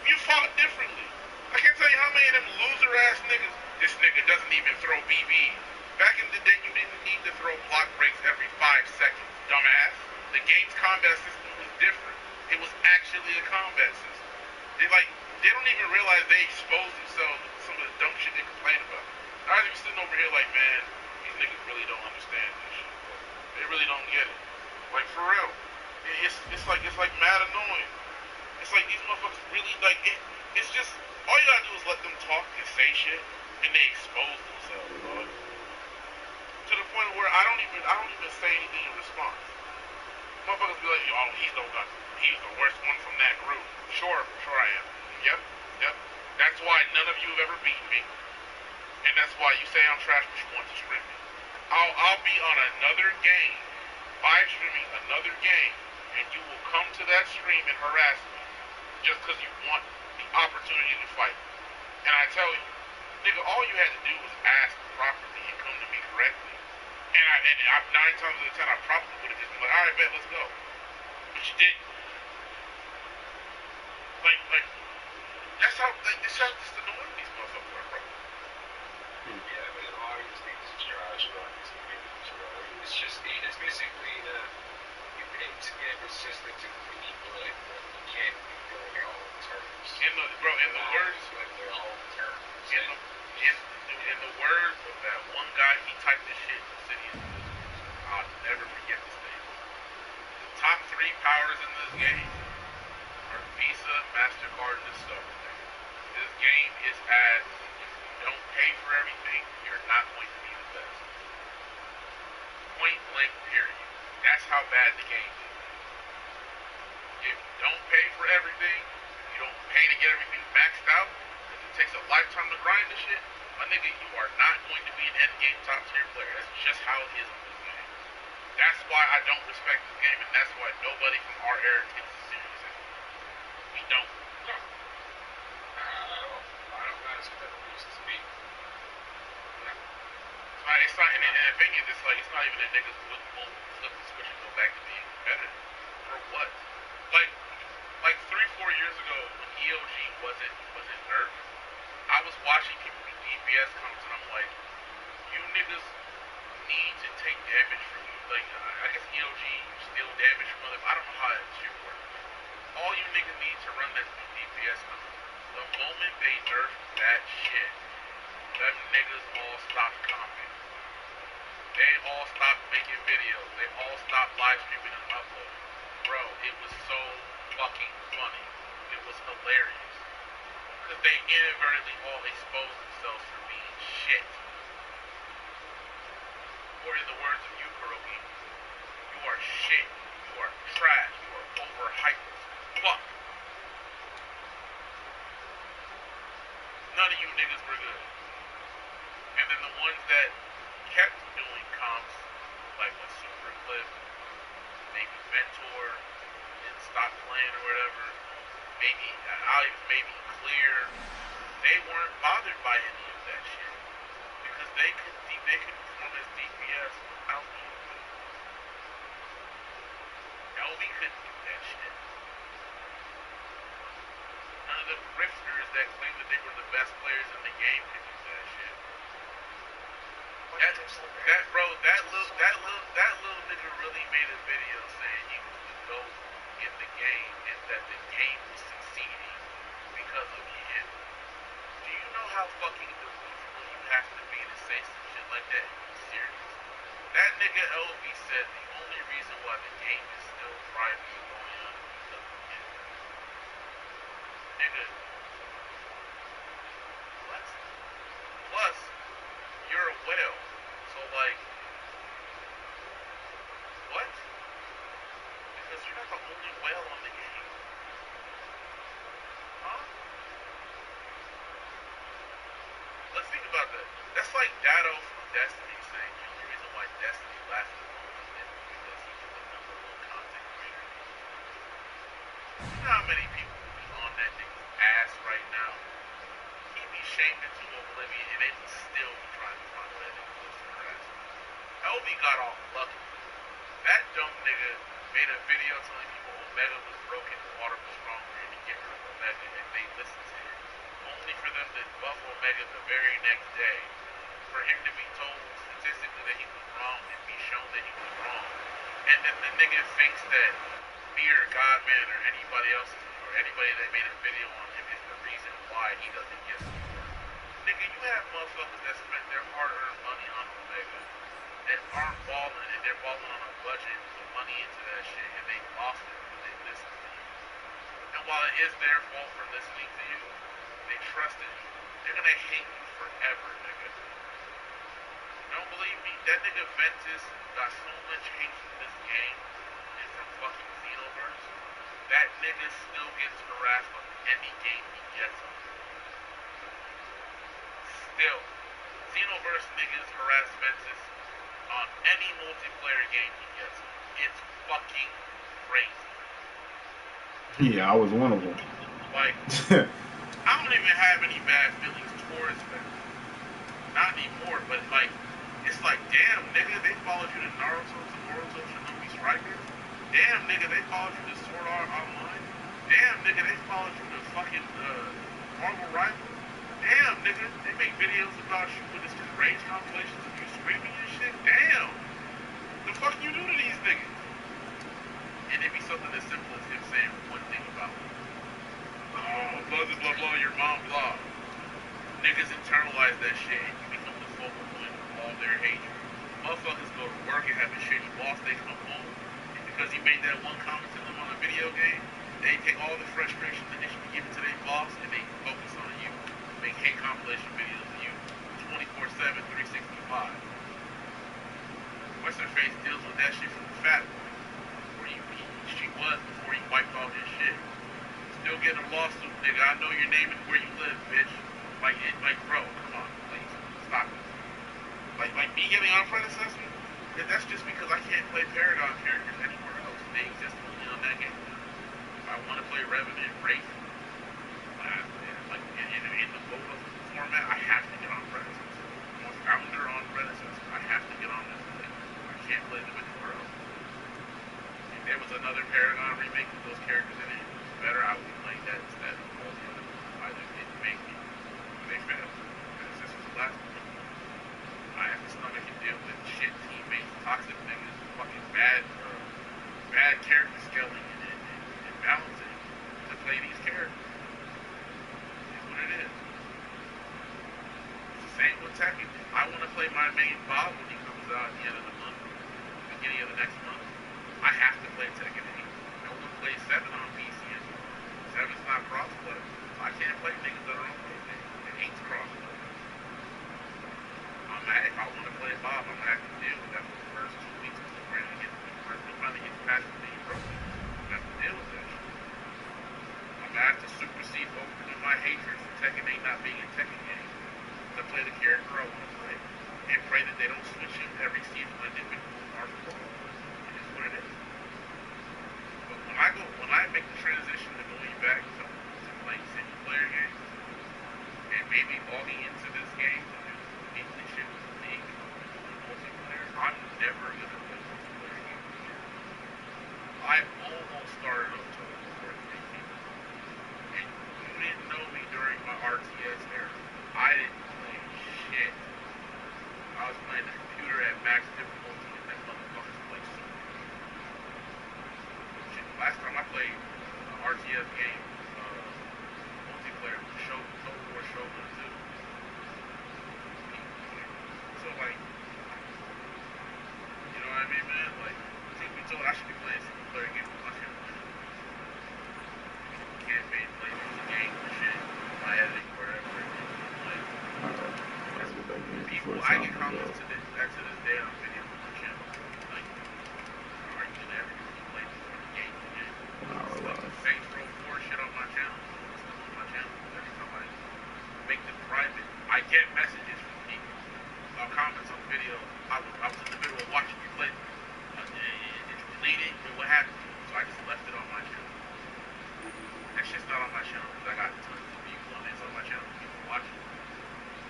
you fought differently. I can't tell you how many of them loser-ass niggas, this nigga doesn't even throw BB. Back in the day, you didn't need to throw block breaks every 5 seconds, dumbass. The game's combat system was different. It was actually a combat system. They don't even realize they exposed themselves to some of the dumb shit they complain about. I was even sitting over here like, man, these niggas really don't understand this shit. They really don't get it. Like, for real. It's like mad annoying. It's like these motherfuckers really, like, it's just, all you gotta do is let them talk and say shit, and they expose themselves, dog. To the point where I don't even say anything in response. Motherfuckers be like, oh, he's the worst one from that group. Sure I am. Yep. That's why none of you have ever beaten me. And that's why you say I'm trash, but you want to stream me. I'll be on another game, live streaming another game, and you will come to that stream and harass me just because you want the opportunity to fight. And I tell you, nigga, all you had to do was ask properly and come to me correctly. And I 9 times out of 10, I probably would have just been like, all right, bet, let's go. But you didn't. Like, that's how, this is just annoying these motherfuckers are, bro. Yeah, but a lot of these things is trash, bro. It's just, it's basically you pay to get resistant to people, like, you can't be doing your own terms. In the words, like their own terms. In the words of that one guy, he typed this shit in the city of I'll never forget this thing. The top 3 powers in this game are Visa, MasterCard, and Discover. This game is as if you don't pay for everything, you're not going to be the best. Point blank, period. That's how bad the game is. If you don't pay for everything, you don't pay to get everything maxed out, because it takes a lifetime to grind this shit, my nigga, you are not going to be an endgame top tier player. That's just how it is in this game. That's why I don't respect this game, and that's why nobody from our era takes it serious anymore. We don't. No. I don't know, it's a better reason to be. It's not, and the thing is, it's not even that niggas will flip the switch and go back to being competitive. For what? Like 3-4 years ago, when EOG wasn't nerfed, I was watching people do DPS comps, and I'm like, you niggas need to take damage from you. Like, I guess EOG steal damage from them. I don't know how that shit works. All you niggas need to run this DPS company. The moment they nerf that shit, them niggas all stop comping. They all stopped making videos. They all stopped live streaming and uploading. Bro, it was so fucking funny. It was hilarious. Because they inadvertently all exposed themselves for being shit. Or in the words of you, Kuroki, you are shit. You are trash. You are overhyped as fuck. None of you niggas were good. And then the ones that kept doing comps, like when Super Cliff, maybe Mentor, and stopped playing or whatever, maybe Alex, maybe Clear, they weren't bothered by any of that shit. Because they could perform as DPS without being good. LB couldn't do that shit. None of the grifters that claimed that they were the best players in the game could do that shit. That little nigga really made a video saying he was the GOAT in the game and that the game was succeeding because of him. Do you know how fucking delusional you have to be to say some shit like that? Are you serious? That nigga LV said the only reason why the game is still thriving and going on is because of him. Nigga, what? Plus, you're a whale. So like, what? Because you're not the only whale on the game. Huh? Let's think about that. That's like Dado from Destiny saying the only reason why Destiny lasted long is because he was the number one content creator. You know how many people would be on that nigga's ass right now? He'd be shamed into oblivion and they would still be trying to find that nigga was harassment. LB got off lucky. That dumb nigga made a video telling people Omega was broken, water was strong for him to get rid of Omega, and they listened to him. Only for them to buff Omega the very next day, for him to be told statistically that he was wrong and be shown that he was wrong. And then the nigga thinks that me or Godman or anybody else or anybody that made a video on him is the reason why he doesn't get support. Nigga, you have motherfuckers that spent their hard-earned money on Omega that aren't balling and they're balling on a budget and put money into that shit and they lost it because they listened to you. And while it is their fault for listening to you, they trusted you. They're gonna hate you forever, nigga. Don't believe me. That nigga Ventus got so much hate from this game and from fucking Xenoverse. That nigga still gets harassed on any game he gets on. Still. Xenoverse niggas harass Ventus on any multiplayer game he gets on. It's fucking crazy. Yeah, I was one of them. Like, I don't even have any bad feelings towards them. Not anymore, but like, it's like, damn, nigga, they followed you to Naruto, to Boruto, Shinobi Strikers. Damn, nigga, they followed you to Sword Art Online. Damn, nigga, they followed you to fucking Marvel Rivals. Damn, nigga, they make videos about you with this rage compilations of you screaming and shit. Damn, the fuck you do to these niggas? And it'd be something as simple as him saying one thing about me. Blah, blah, blah, blah, your mom, blah. Niggas internalize that shit and you become the focal point of all their hatred. Motherfuckers go to work and have a shitty boss, they come home, and because you made that one comment to them on a video game, they take all the frustration that they should be giving to their boss and they focus on you. Make hate compilation videos of you 24/7, 365. What's her face deals with that shit from the fat boy. She was before he wiped all his shit. Still getting a lawsuit, nigga. I know your name and where you live, bitch. Like, bro, come on, please, stop it. Like me getting on-friend assessment, that's just because I can't play Paragon characters anywhere else. They exist only on that game. If I want to play Revenant, Wraith, like in the MOBA format, I have to get on-friend assessment. I'm a founder on-friend assessment. I have to get on this thing. I can't play them anywhere else. If there was another Paragon remake with those characters in it, better I would be playing that instead of all the other ones. I just didn't make it. They failed. Because this was the last one. I have to stomach and deal with shit teammates, toxic niggas, fucking bad character scaling and balancing. play these characters. It's what it is. It's the same with Tekken. I want to play my main Bob when he comes out at the end of the month, beginning of the next month. I have to play Tekken 8. No one plays 7 on PC. 7's not crossplay. I can't play niggas that are on PlayStation. 8's crossplay. If I want to play Bob, I'm gonna have to deal with that for the first 2 weeks until we're finally get past the main program. I'm gonna have to deal with that shit. I'm gonna have to supersede overcome my hatred for Tekken 8 not being a Tekken game to play the character I want to play, and pray that they don't switch him every season like they do with Marvel. It is what it is. But when I make the transition to going back to playing single player games, and maybe logging into this game to do weekly shit with the league and multiplayer, I'm never gonna play multiplayer games again. I've almost started up to War 3 people. And you didn't know me during my RTS era. I didn't play shit. I was playing the computer at max difficulty and that motherfuckers play super. Shit, last time I played an RTS game, multiplayer was Total War Shogun 2. So like, you know what I mean, man? Like, truth be told, I should be playing single player games with my channel. Campaign play the game and shit, my editing, whatever it is. Like, people, I get comments to this day on videos on my channel. Like, are you gonna ever play the game again? It's like the Saints Row 4 shit on my channel. It's still on my channel. Every time I make them private, I get messages from people. Comments on videos. I was in the middle of watching you play. It's deleted, and what happened? So I just left it on my channel. That shit's not on my channel because I got tons of views on it. It's on my channel for people watching.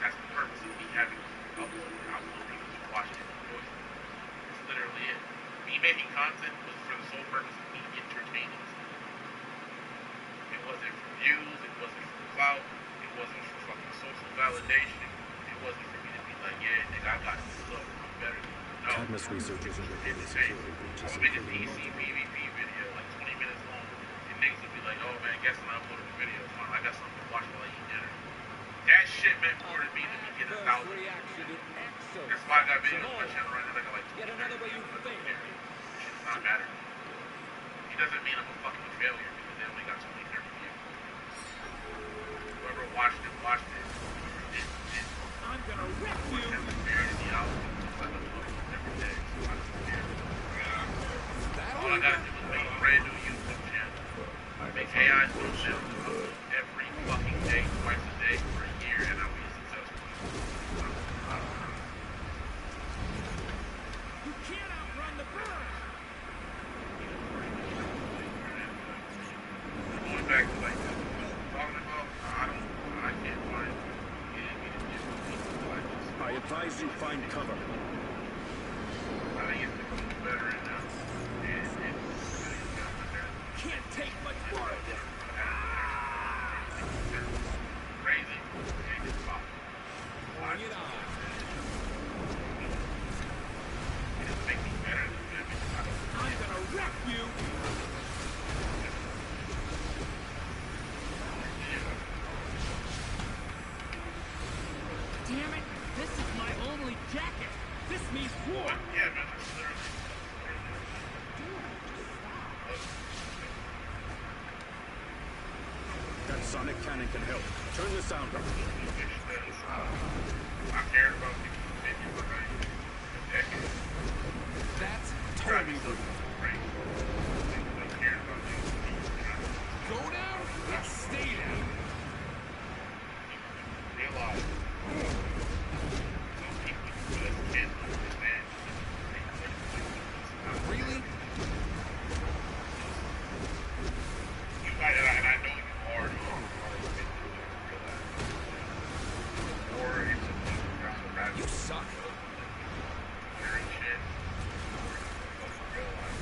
That's the purpose of me having it uploaded. I want people to watch it and enjoy it. That's literally it. Me making content was for the sole purpose of me entertaining. It wasn't for views. It wasn't for clout. It wasn't for fucking social validation. It wasn't for me to be like, yeah, nigga, I got this stuff. I'm better than you. No. Cadmus researchers are reporting security breaches. I'll make a DC PvP video like 20 minutes long. And niggas will be like, oh man, guess when I uploaded the video, fine, I got something to watch while I eat dinner. That shit meant more to me than me getting 1,000 views. That's why I got videos on my channel right now. I got like 20 views. It does not matter. It doesn't mean I'm a fucking failure because they only got 20 views. Whoever watched it, watched it. I'm gonna wreck you! All I gotta do is make a brand new YouTube channel. Make AI channels every fucking day, twice a day for a year, and I'll be successful. You can't outrun the bird! Going back to like this, talking about, I can't find getting me to do it. I advise you find cover. I think it's becoming better right now. Can't take much more of this! Crazy. And it's pop. Bring it on! It doesn't make me better than good because I don't. I'm gonna wreck you! Damn it! This is my only jacket! This means war! Yeah, man, that's literally. That sonic cannon can help. Turn the sound up. I cared about people's opinions for like a decade. That's Trying to totally be so great. I cared about people's opinions. Go down and stay down! Realize some people just can't understand. Really? You might, and I know you already been through it, realize. Or it's a thing around the rap. You suck. Wearing shit. Realize.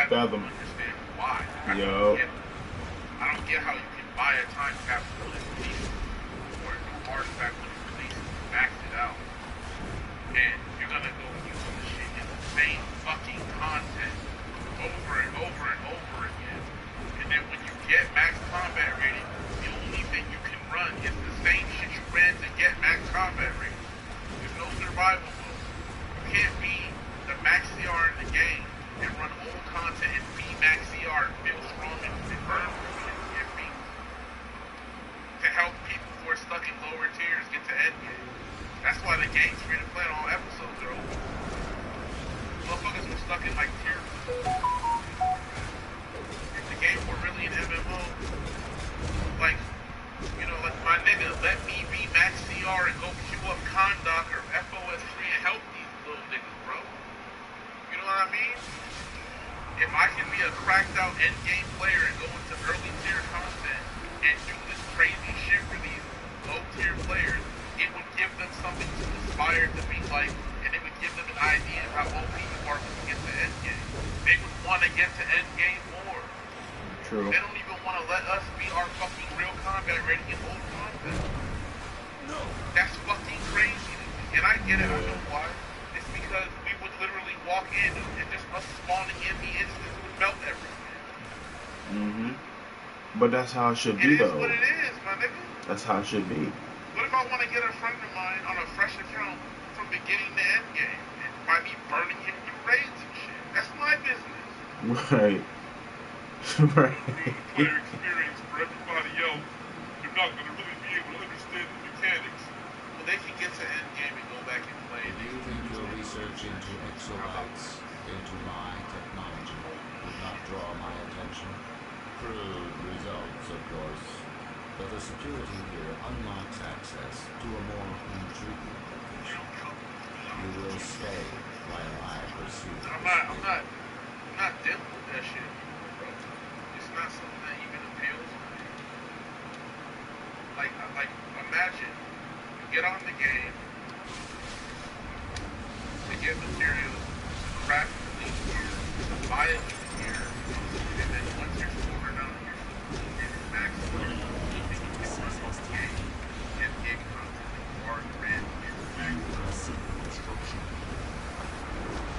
Fathom. understand why. Yo. I don't get how you can buy a time capsule and release it, or a new artifact when it's released, max it out, and you're gonna go use the shit in the same fucking content over and over and over again. And then when you get max combat rating, the only thing you can run is the same shit you ran to get max combat rating. There's no survival mode. You can't be the max CR in the game and run old content and be max CR and feel strong and burn through it and get beat. To help people who are stuck in lower tiers get to endgame. That's why the game's free to play on all episodes are open. Motherfuckers were stuck in like tier. If the game were really an MMO, like, you know, like my nigga, let me be max CR and go queue up Condoc or FOS3 and help these little niggas, bro. You know what I mean? If I can be a cracked out end game player and go into early tier content and do this crazy shit for these low tier players, it would give them something to aspire to be like, and it would give them an idea of how OP you are when you get to end game. They would want to get to end game more. True. They don't even want to let us be our fucking real combat rating in old content. No. That's fucking crazy to me. And I get it, I know why. It's because we would literally walk in and just us spawning in the instance would melt everything. Mm-hmm. But that's how it should be, though. It is what it is, my nigga. That's how it should be. What if I want to get a friend of mine on a fresh account from beginning to end game, and by me burning him through raids and shit? That's my business. Right. Right. Player experience for everybody else. You're not going to really be able to understand the mechanics. Well, they can get to end game and go back and play. You think your research into exobytes, into my technology, would not draw my attention? Crude results, of course. But the security here unlocks access to a more intriguing location. You will stay while I pursue this. I'm not dealing with that shit, bro. It's not something that even appeals to me. Like, imagine you get on the game to get materials, to craft the lead gear, to buy a lead gear, and then once you're scored on your food and it's maximum, you think you can run this game, get game content, and hard brand gear, maximum.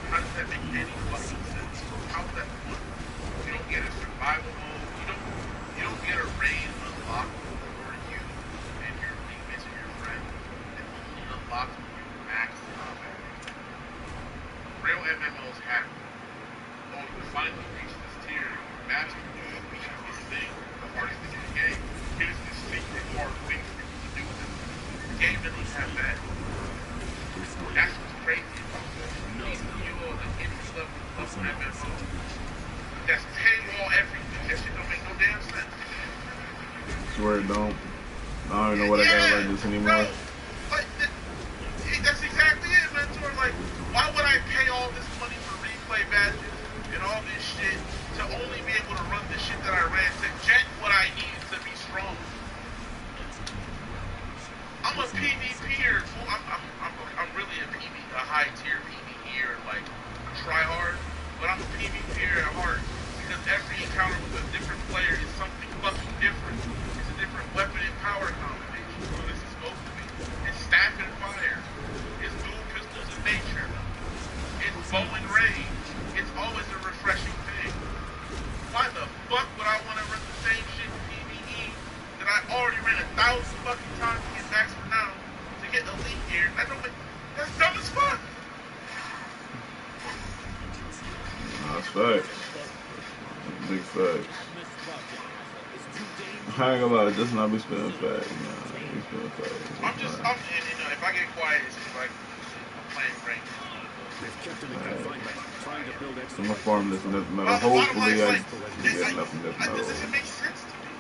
How does that make any fucking sense? How is that fun? You don't get a survival mode. You don't get a raid unlocked for you and your teammates and your friends. It only unlocks when you max combat. Real MMOs have it. Oh, you finally reached this tier. You mastered this thing, the hardest thing in the game. Here's this secret hard thing for you to do this. The game doesn't have that. That's what's crazy about this. DCUO, the entry level of MMO. That's paywall everything. That shit don't make no damn sense. Swear it don't. I don't even know what I gotta like this anymore. Bro, like, that's exactly it, Mentor. Like, why would I pay all this money for replay badges and all this shit to only be able to run the shit that I ran to get what I need to be strong? I'm a PvPer. I'm really a high tier PvEer, like try hard, but I'm a PvPer at heart because every encounter with a different player is something fucking different. It's a different weapon and power combination. So this is supposed to be. It's staff and fire. It's dual pistols and nature. It's bow and range. It's always a refreshing thing. Why the fuck would I want to run the same shit in PvE that I already ran 1,000 fucking times to get max for now to get elite gear? That's dumb as fuck. That's facts. Big facts. I ain't gonna lie, just not be spinning facts. Nah, be spinning facts. If I get quiet, it's because I'm playing rank. They've kept him in confinement, trying to build I'm gonna farm this metal. Hopefully I get enough of this metal. Does it make sense to me?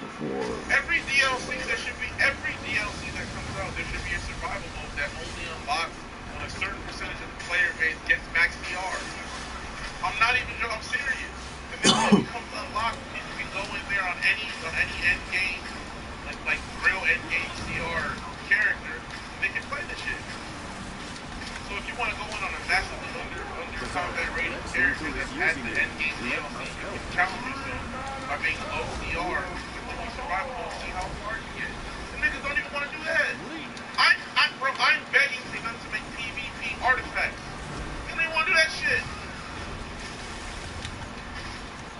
Before. Every DLC that comes out, there should be a survival mode that only unlocks when a certain percentage of the player base gets max CR. I'm not even joking, I'm serious. And then when it becomes unlocked, people can go in there on any end game, like real end game CR character, and they can play the shit. So if you want to go in on a massively under combat rating character that's at the end game DLC, you can challenge yourself by being low CR with the survival mode, see how far you get. The niggas don't even want to do that. I'm begging for them to make PvP artifacts. They don't even want to do that shit.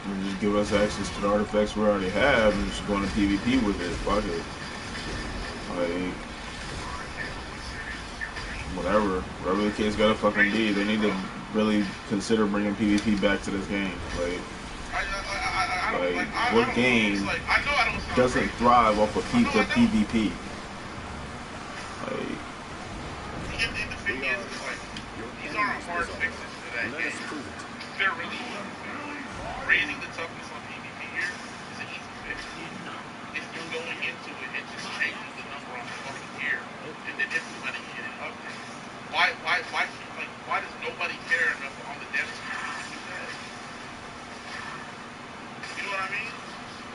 And just give us access to the artifacts we already have and just go into PvP with it. Fuck it. Like, whatever the case gotta fucking be, they need to really consider bringing PvP back to this game. Like what game doesn't thrive off of the PvP? Like, and the thing is like, these aren't hard fixes to that game. They're really easy. Raising the toughness on PvP here is an easy fix. If you're going into it and just changing the number on the fucking gear and then implementing it in updates. Why does nobody care enough on the dev team to do that? You know what I mean?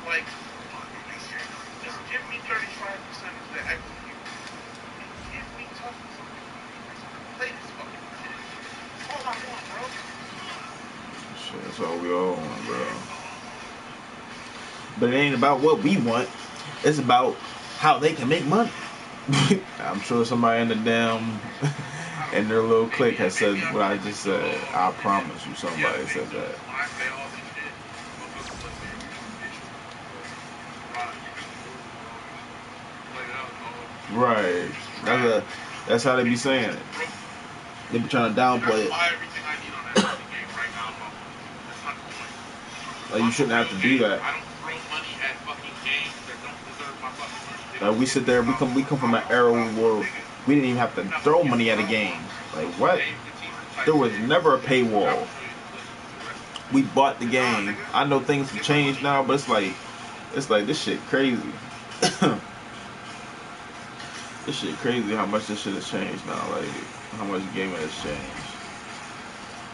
Like, just give me 35% of the equity. Give me toughness on PvP. Play this fucking shit. That's all I want, bro. shit, that's all we all want, bro. But it ain't about what we want. It's about how they can make money. I'm sure somebody in the damn in their little clique has said what I just said. I promise you, somebody said that. Right. That's how they be saying it. They be trying to downplay it. Like, you shouldn't have to do that. Like, we sit there, we come from an era where we didn't even have to throw money at a game. Like, what? There was never a paywall. We bought the game. I know things have changed now, but it's like this shit crazy. This shit crazy how much this shit has changed now. Like, how much gaming has changed.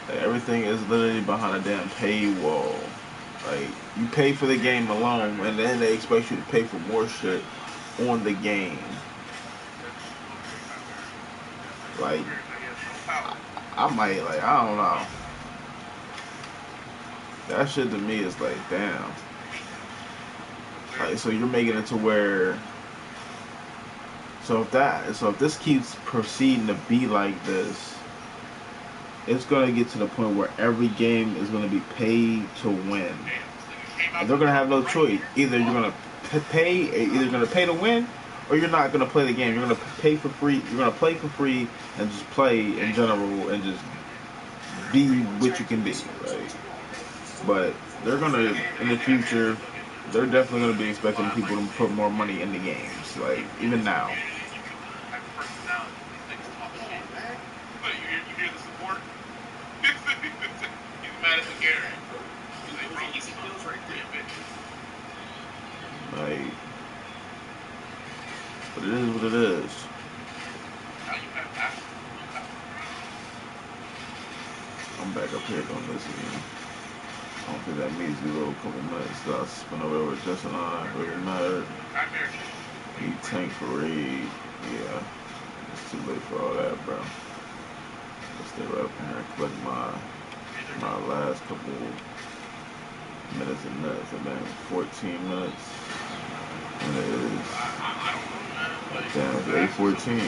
Like, everything is literally behind a damn paywall. Like, you pay for the game alone, and then they expect you to pay for more shit on the game. Like, I might, like, I don't know. That shit to me is like, damn. Like, so you're making it to where, so if this keeps proceeding to be like this, it's gonna get to the point where every game is gonna be paid to win. And they're gonna have no choice. Either you're gonna pay to win, or you're not gonna play the game. You're gonna pay for free. You're gonna play for free and just play in general and just be what you can be. Right? But they're gonna, in the future, they're definitely gonna be expecting people to put more money in the games. Like, even now. Like, but it is what it is. I'm back up here doing this again. I don't think that means we go a couple minutes. So I'll spin over with Justin and I. Really matter. Need tank for raid. Yeah. It's too late for all that, bro. Let's stay right up in here and collect my last couple minutes and nuts. And then 14 minutes. And it is, damn, it's 8:14.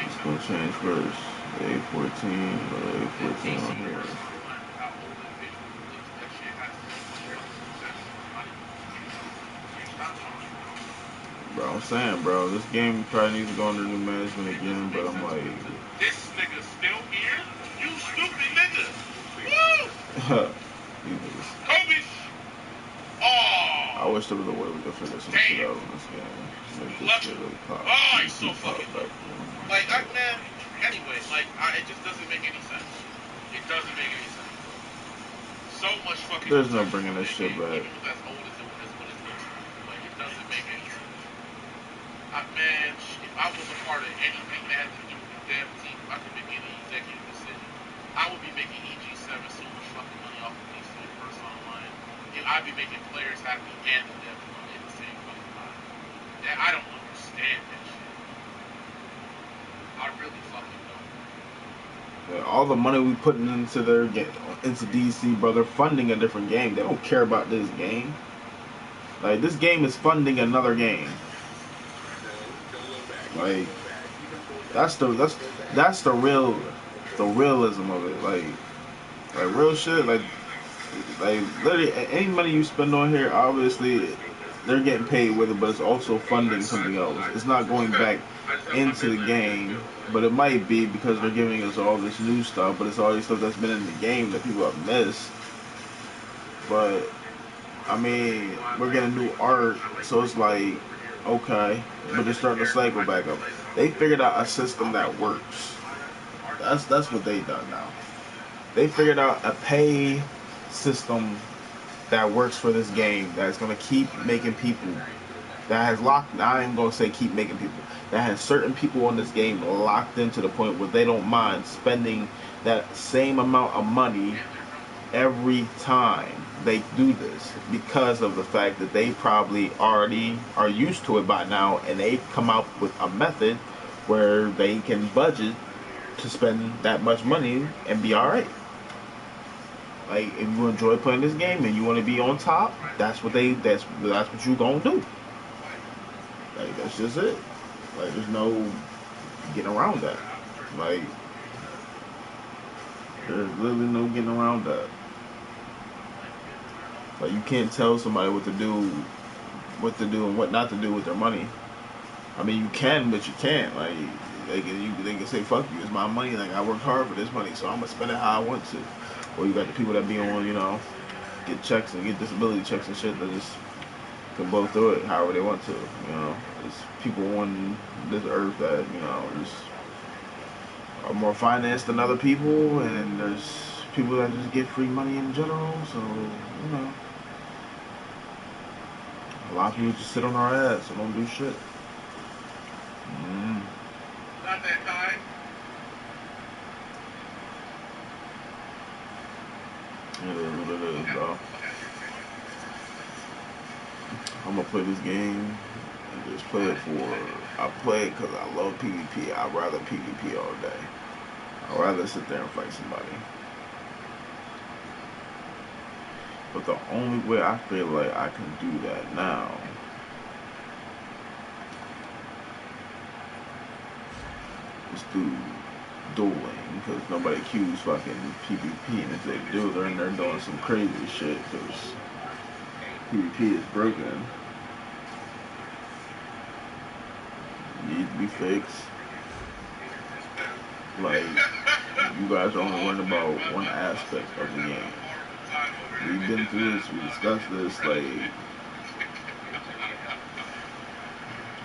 It's gonna change first. 8:14 or 8:14 on here. Bro, I'm saying, bro, this game probably needs to go under new management again, but I'm like, this nigga still here? You stupid nigga! Woo! Kobe! Oh! I wish there was a way we could figure some shit out in this game. Make this shit really pop. Oh, he's so fucking back. Like, man, anyway, like, it just doesn't make any sense. It doesn't make any sense. So much fucking. There's no bringing this shit back. Even as old as it looks like, it doesn't make any sense. Man, if I was a part of anything that had to do with the dev team, if I could make any executive decision, I would be making EG7 so much fucking money off of these two first online. I why be making players happy and the devs at the same fucking time? That I don't understand that shit. I really fucking don't. Yeah, all the money we putting into their game, into DC, bro, they're funding a different game. They don't care about this game. Like, this game is funding another game. Like, that's the realism of it. Like real shit. Like literally any money you spend on here, obviously they're getting paid with it, but it's also funding something else. It's not going back into the game, but it might be because they're giving us all this new stuff. But it's all this stuff that's been in the game that people have missed. But I mean, we're getting new art, so it's like, okay, but they're starting to cycle back up. They figured out a system that works. That's what they done now. They figured out a pay system that works for this game that's gonna keep making people that has locked. I ain't gonna say keep making people that has certain people on this game locked into the point where they don't mind spending that same amount of money every time they do this because of the fact that they probably already are used to it by now, and they've come up with a method where they can budget to spend that much money and be alright. Like, if you enjoy playing this game and you want to be on top, that's what you gonna do. Like, that's just it. Like, there's no getting around that. Like, there's literally no getting around that. Like, you can't tell somebody what to do and what not to do with their money. I mean, you can, but you can't. Like, they can say, "Fuck you, it's my money. Like, I worked hard for this money, so I'm gonna spend it how I want to." Or you got the people that be on, get checks and get disability checks and shit that just can blow through it however they want to. There's people on this earth that just are more financed than other people, and there's people that just get free money in general. So a lot of people just sit on our ass and don't do shit. Not that high. It is what it is, bro. I'm gonna play this game and just play it I play it because I love PvP. I'd rather PvP all day. I'd rather sit there and fight somebody. But the only way I feel like I can do that now is through dueling, because nobody queues fucking PvP, and if they do, they're in there doing some crazy shit, because PvP is broken. Needs to be fixed. Like, you guys are only worried about one aspect of the game. We've been through this, we discussed this, like,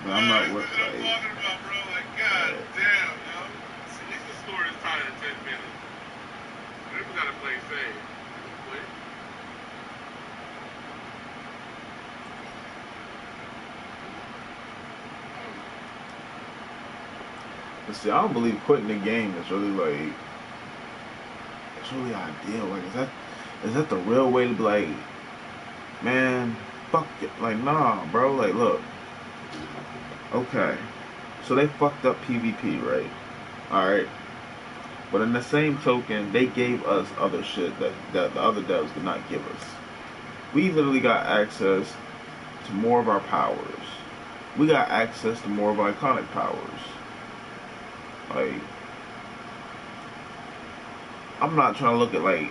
but I'm not worried, like, God damn, yo. See, you can score this time in 10 minutes. Maybe we gotta play safe. Quick. but see, I don't believe quitting the game is really, like, it's really ideal. Like, is that the real way to be like, man, fuck it. Like, nah, bro. Like, look. Okay. So they fucked up PvP, right? Alright. But in the same token, they gave us other shit that the other devs did not give us. We literally got access to more of our powers. We got access to more of our iconic powers. Like, I'm not trying to look at, like,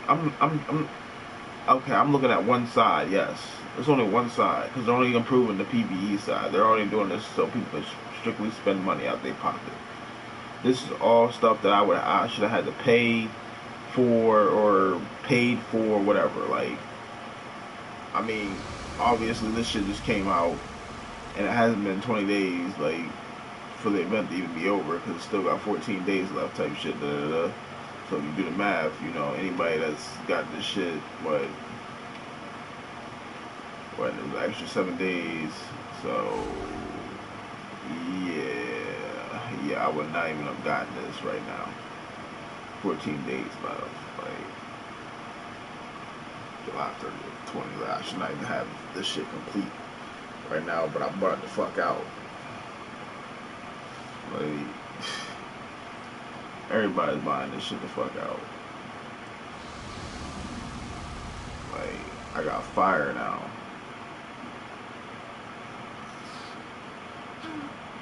okay, I'm looking at one side, yes. There's only one side, because they're only improving the PvE side. They're only doing this so people can strictly spend money out their pocket. This is all stuff that I should have had to pay for, or paid for, whatever. Like, I mean, obviously this shit just came out, and it hasn't been 20 days, like, for the event to even be over, because it's still got 14 days left type shit, So if you do the math, anybody that's got this shit, what, it was an extra 7 days, so, yeah, I would not even have gotten this right now. 14 days left, like, July 30th. 20. Like, I should not even have this shit complete right now, but I bought it the fuck out. Like, everybody's buying this shit the fuck out. Like, I got fire now,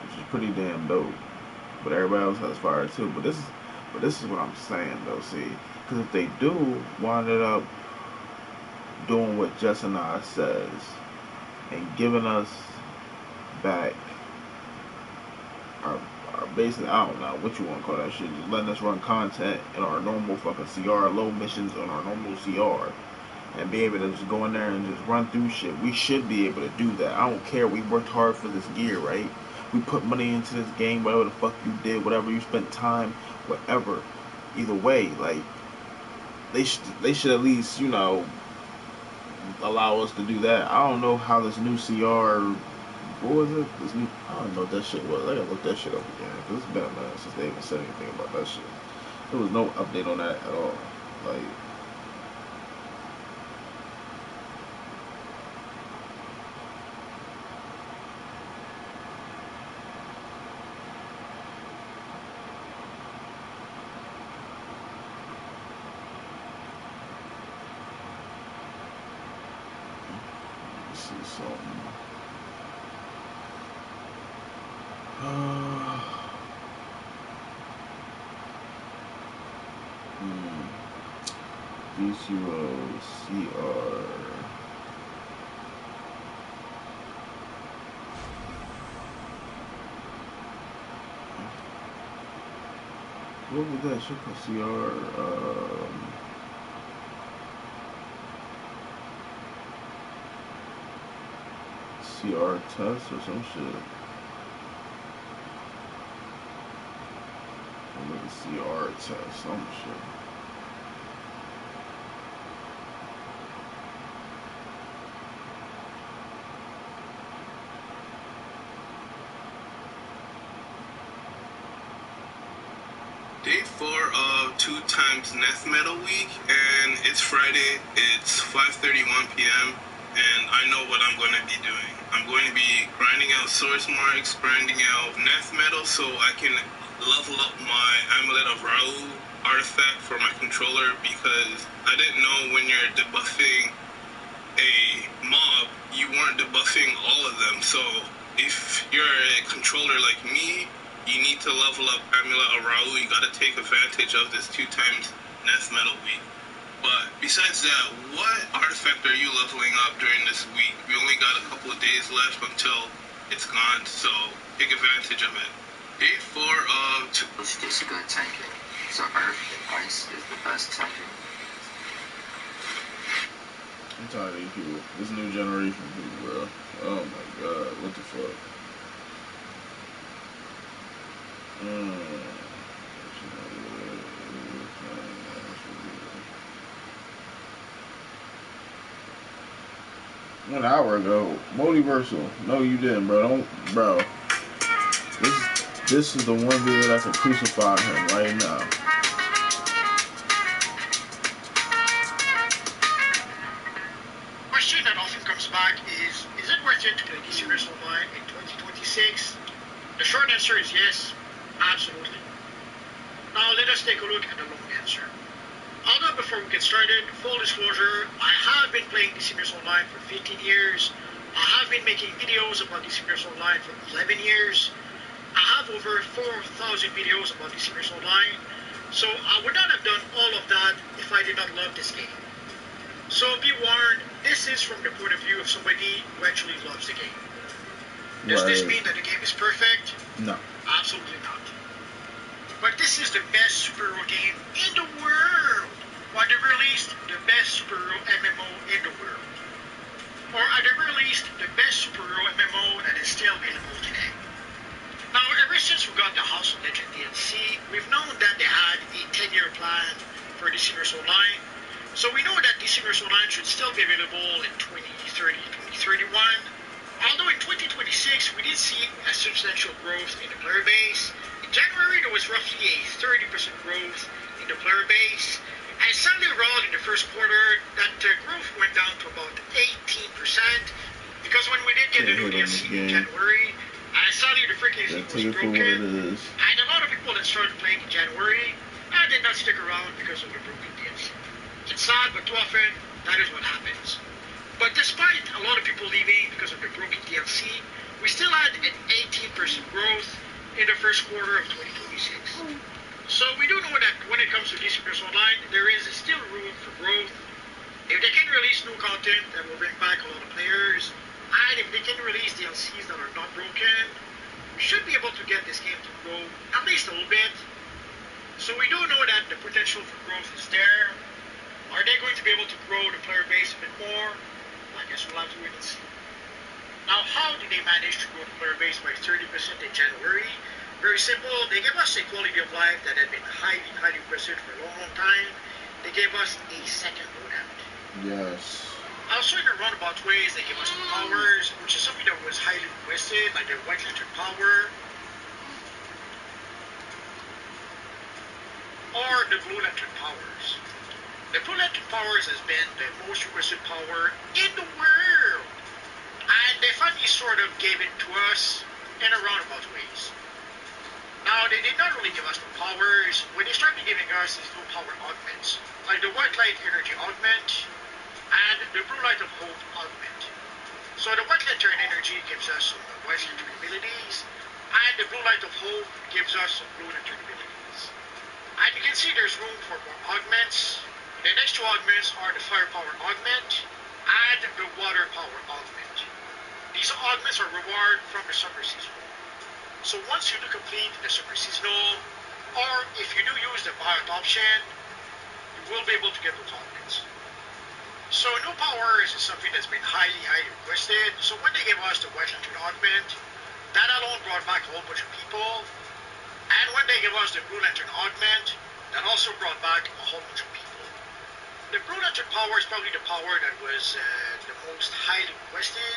which is pretty damn dope. But everybody else has fire too. But this is what I'm saying though. See, because if they do wind it up doing what Jess and I says and giving us back our basic, I don't know what you want to call that shit, just letting us run content in our normal fucking CR, low missions on our normal CR, and be able to just go in there and just run through shit. We should be able to do that. I don't care. We worked hard for this gear, right? We put money into this game, whatever the fuck you did, whatever you spent time, whatever. Either way, like, they should at least, you know, allow us to do that. I don't know how this new CR, what was it? This new, I don't know what that shit was. I gotta look that shit up again, because it's been a minute since they even said anything about that shit. There was no update on that at all. Like, see something. DCUO CR. What was that shit called? CR test or some shit. Or maybe CR test, some shit. Day 4 of 2 times Neth Metal Week, and it's Friday. It's 5:31 p.m. and I know what I'm going to be doing. I'm going to be grinding out source marks, grinding out Neth Metal, so I can level up my Amulet of Raoul artifact for my controller, because I didn't know when you're debuffing a mob, you weren't debuffing all of them. So if you're a controller like me, you need to level up Amulet of Raoul. You gotta take advantage of this 2 times Neth Metal Week. But besides that, what artifact are you leveling up during this week? We only got a couple of days left until it's gone, so take advantage of it. Day 4 of... It's just good tanking. So Earth and Ice is the best tanking. I'm tired of these people. This new generation of people, bro. Oh my god, what the fuck? 1 hour ago, multiversal. No, you didn't, bro. Don't, bro. This is the one video that can crucify him right now. Question that often comes back is it worth it to play DCUO Online in 2026? The short answer is yes, absolutely. Now let us take a look at the long answer. Although before we get started, full disclosure, I have been playing DCUO Online for 15 years. I have been making videos about DCUO Online for 11 years. I have over 4,000 videos about DCUO Online. So I would not have done all of that if I did not love this game. So be warned, this is from the point of view of somebody who actually loves the game. Does this mean that the game is perfect? No. Absolutely not. But this is the best superhero game in the world. Or at the very least, the best superhero MMO in the world. Or at the very least, the best superhero MMO that is still available today. Now, ever since we got the House of Legend DLC, we've known that they had a 10-year plan for DCUO Online. So we know that DCUO Online should still be available in 2030, 2031. Although in 2026, we did see a substantial growth in the player base. In January, there was roughly a 30% growth in the player base. And I sadly wrote in the first quarter that growth went down to about 18% because when we did get the new DLC in January, sadly the freaking thing was broken, and a lot of people that started playing in January did not stick around because of the broken DLC. It's sad, but too often that is what happens. But despite a lot of people leaving because of the broken DLC, we still had an 18% growth in the first quarter of 2026. So we do know that when it comes to DCUO Online, there is still room for growth. If they can release new content that will bring back a lot of players, and if they can release DLCs that are not broken, we should be able to get this game to grow at least a little bit. So we do know that the potential for growth is there. Are they going to be able to grow the player base a bit more? I guess we'll have to wait and see. Now, how did they manage to grow the player base by 30% in January? Very simple. They gave us a quality of life that had been highly requested for a long time. They gave us a second loadout. Yes. Also, in a roundabout ways, they gave us the powers, which is something that was highly requested, like the White Lantern power, or the Blue Lantern powers. The Blue Lantern powers has been the most requested power in the world, and they finally sort of gave it to us in a roundabout ways. Now, they did not really give us the powers. When they started giving us these new power augments, like the White Light Energy Augment and the Blue Light of Hope Augment. So the White Lantern Energy gives us some White Lantern abilities, and the Blue Light of Hope gives us some Blue Lantern abilities. And you can see there's room for more augments. The next two augments are the Firepower Augment and the Water Power Augment. These augments are reward from the Summer Season. So once you do complete the Super Seasonal, or if you do use the buyout option, you will be able to get those augments. So new powers is something that's been highly requested. So when they gave us the White Lantern Augment, that alone brought back a whole bunch of people. And when they gave us the Blue Lantern Augment, that also brought back a whole bunch of people. The Blue Lantern power is probably the power that was the most highly requested.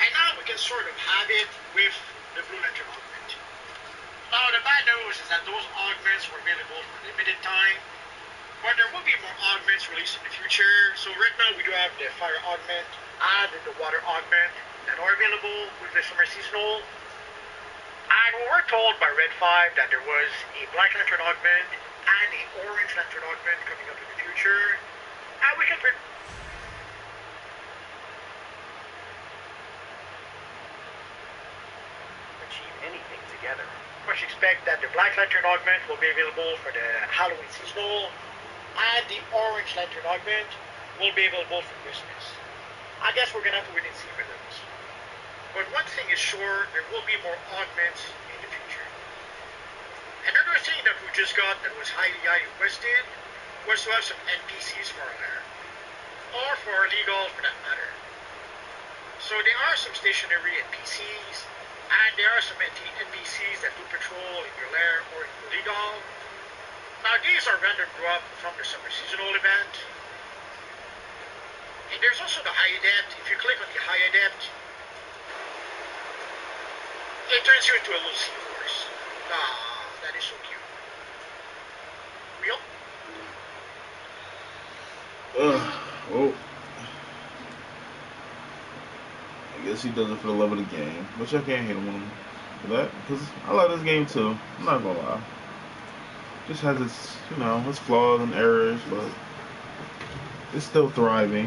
And now we can sort of have it with the Blue Lantern Augment. Now the bad news is that those augments were available for a limited time, but there will be more augments released in the future. So right now we do have the Fire Augment and the Water Augment that are available with the Summer Seasonal. And we were told by Red 5 that there was a Black Lantern Augment and a Orange Lantern Augment coming up in the future. And we can anything together. Of course, you expect that the Black Lantern Augment will be available for the Halloween Seasonal, and the Orange Lantern Augment will be available for Christmas. I guess we're going to have to wait and see for those. But one thing is sure, there will be more augments in the future. Another thing that we just got that was highly requested was to have some NPCs for our lair, or for our legal for that matter. So there are some stationary NPCs, and there are some NPCs that do patrol in your lair or in your legal. Now these are random drop from the Summer Seasonal event. And there's also the High Adept. If you click on the High Adept, it turns you into a little seahorse. Ah, that is so cute. Real? Oh. I guess he does it for the love of the game, which I can't hate him on for that, because I like this game too. I'm not gonna lie. Just has its, its flaws and errors, but it's still thriving.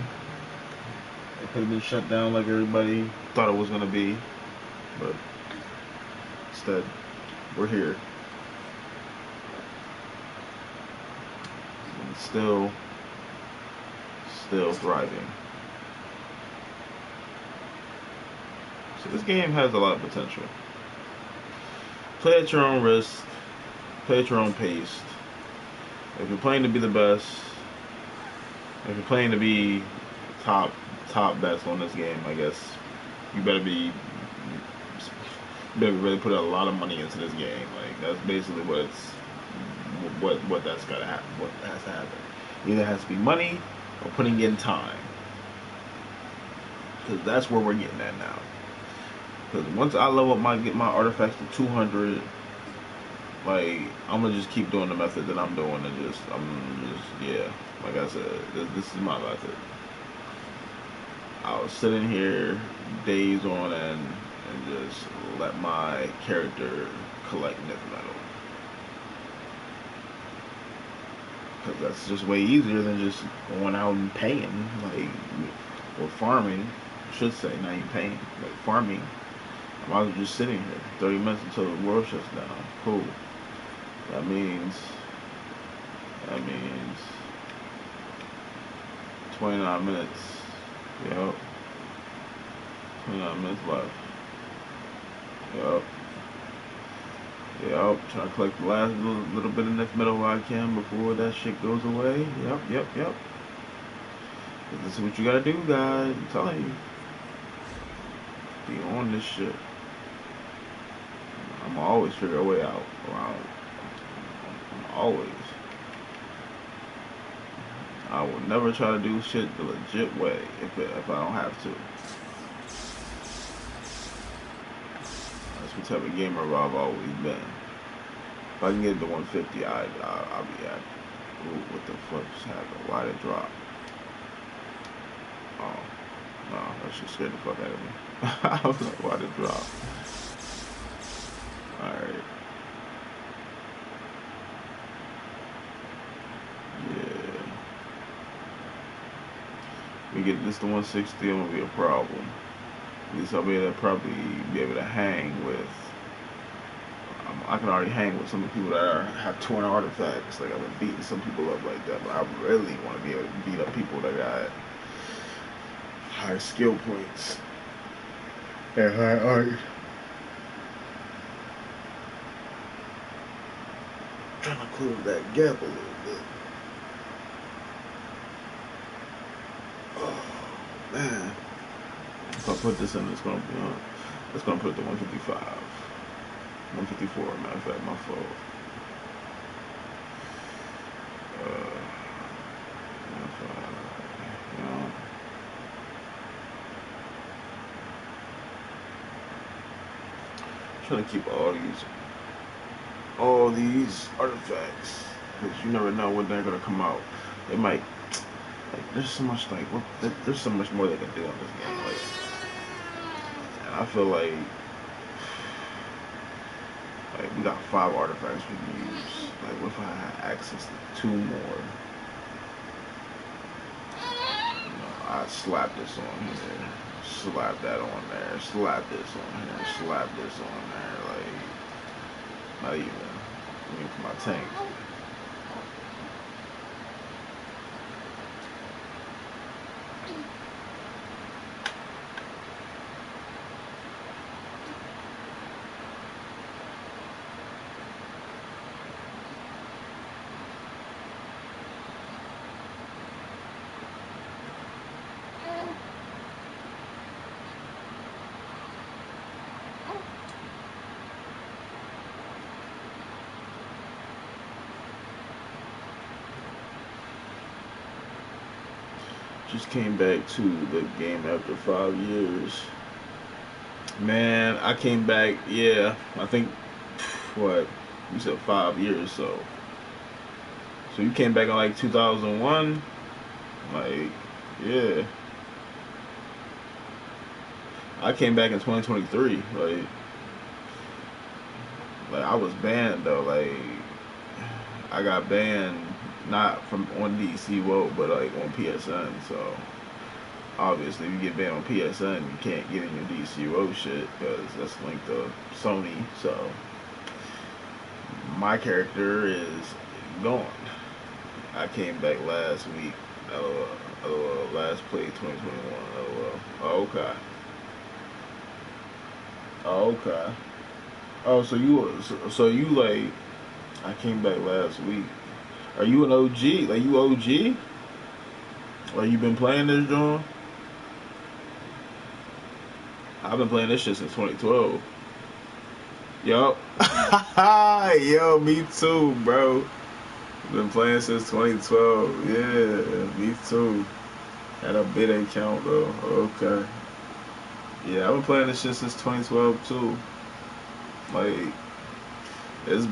It could have been shut down like everybody thought it was gonna be, but instead, we're here. And it's still thriving. So this game has a lot of potential. Play at your own risk. Play at your own pace. If you're playing to be the best, if you're playing to be top best on this game, I guess you better really put a lot of money into this game. Like that's basically what that's gotta happen. What has to happen. Either it has to be money or putting in time, because that's where we're getting at now. Because once I level up get my artifacts to 200, Like, I'm gonna just keep doing the method that I'm doing, and yeah. Like I said, this is my method. I'll sit in here days on end and just let my character collect myth metal. Because that's just way easier than just going out and paying, like, or farming, I should say, not even paying, like farming. I might as well just sitting here 30 minutes until the world shuts down. Cool. That means 29 minutes. Yep. 29 minutes left. Yep. Yep. Trying to collect the last little bit of myth metal I can before that shit goes away. Yep. This is what you gotta do, guys. I'm telling you. Be on this shit. I'm always figure a way out around. I'm always. I will never try to do shit the legit way if I don't have to. That's what type of gamer I've always been. If I can get to 150, I'll be happy. Ooh, what the fuck just happened? Why did it drop? Oh, no, that shit scared the fuck out of me. I was like, why did it drop? Alright. Yeah. We get this to 160, I'm gonna be a problem. At least I'll be able to probably be able to hang with. I can already hang with some of the people that have torn artifacts. Like, I've been beating some people up like that, but I really want to be able to beat up people that got high skill points and high art. Trying to close that gap a little bit. Oh man! If I put this in, it's gonna put it to 155, 154. Matter of fact, my fault. Trying to keep all these artifacts, because you never know when they're gonna come out. They might, like, there's so much, like, there's so much more they can do in this game, like, and I feel like we got 5 artifacts we can use. Like, what if I had access to 2 more? You know, I'd slap this on here, slap that on there, slap this on here, slap this on there, like, not even. I mean, for my tank. Just came back to the game after 5 years. Man, I came back, yeah, I think, what, you said 5 years, so you came back in like 2001? Like, yeah. I came back in 2023, like I was banned though, like, I got banned not from on DCUO, but like on PSN, so obviously if you get banned on PSN, you can't get in your DCUO shit, because that's linked to Sony, so my character is gone. I came back last week, last play 2021, oh, okay. Oh, so you like, I came back last week. Are you an OG? Like, you OG? Or you been playing this, John? I've been playing this shit since 2012. Yup. Yo, me too, bro. Been playing since 2012. Yeah, me too. Had a bit account though. Okay. Yeah, I've been playing this shit since 2012 too. Like, it's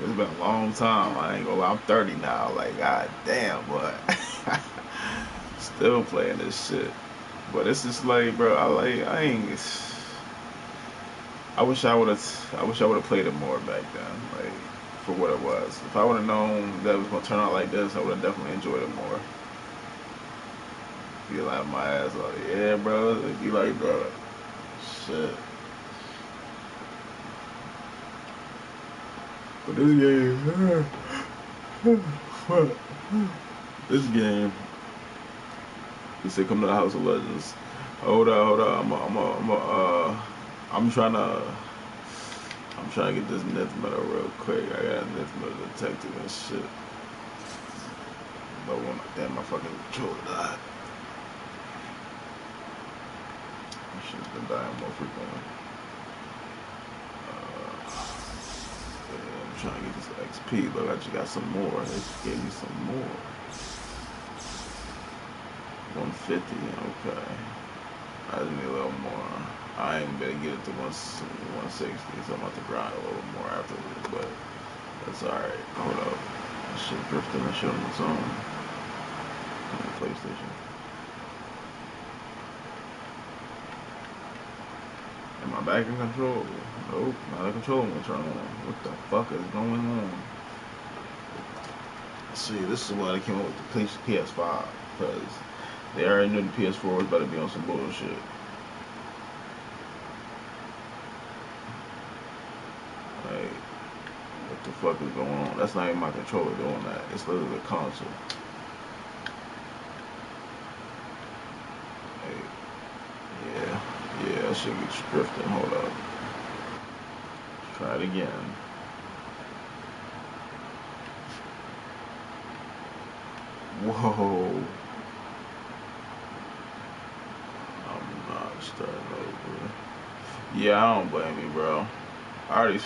It's been a long time. I ain't gonna lie. I'm 30 now. Like, god damn, but still playing this shit. But it's just like, bro, I ain't. I wish I would have. I wish I would have played it more back then. Like, for what it was. If I would have known that it was gonna turn out like this, I would have definitely enjoyed it more. Be like my ass off. Yeah, bro. Be like, bro. Shit. But this game, this game. He said, "Come to the House of Legends." Hold up, hold up. I'm trying to get this Nith metal real quick. I got a Nith metal detective and shit. But when damn, my fucking controller died. My shit's been dying more frequently. Yeah, I'm trying to get this XP. Look, I just got some more. They just gave me some more. 150. Okay. I just need a little more. I ain't better get it to 160, so I'm about to grind a little more afterwards, but that's alright. Hold up. That shit drifting and shit on its own. On the PlayStation. Am I back in control? Nope, not a control won't turn on. What the fuck is going on? See, this is why they came up with the PS5, because they already knew the PS4 was about to be on some bullshit. Like, what the fuck is going on? That's not even my controller doing that. It's literally the console. Like, yeah, that shit gets drifting. Hold up. Let's try it again. Whoa. I'm not starting over. Yeah, I don't blame you, bro. I already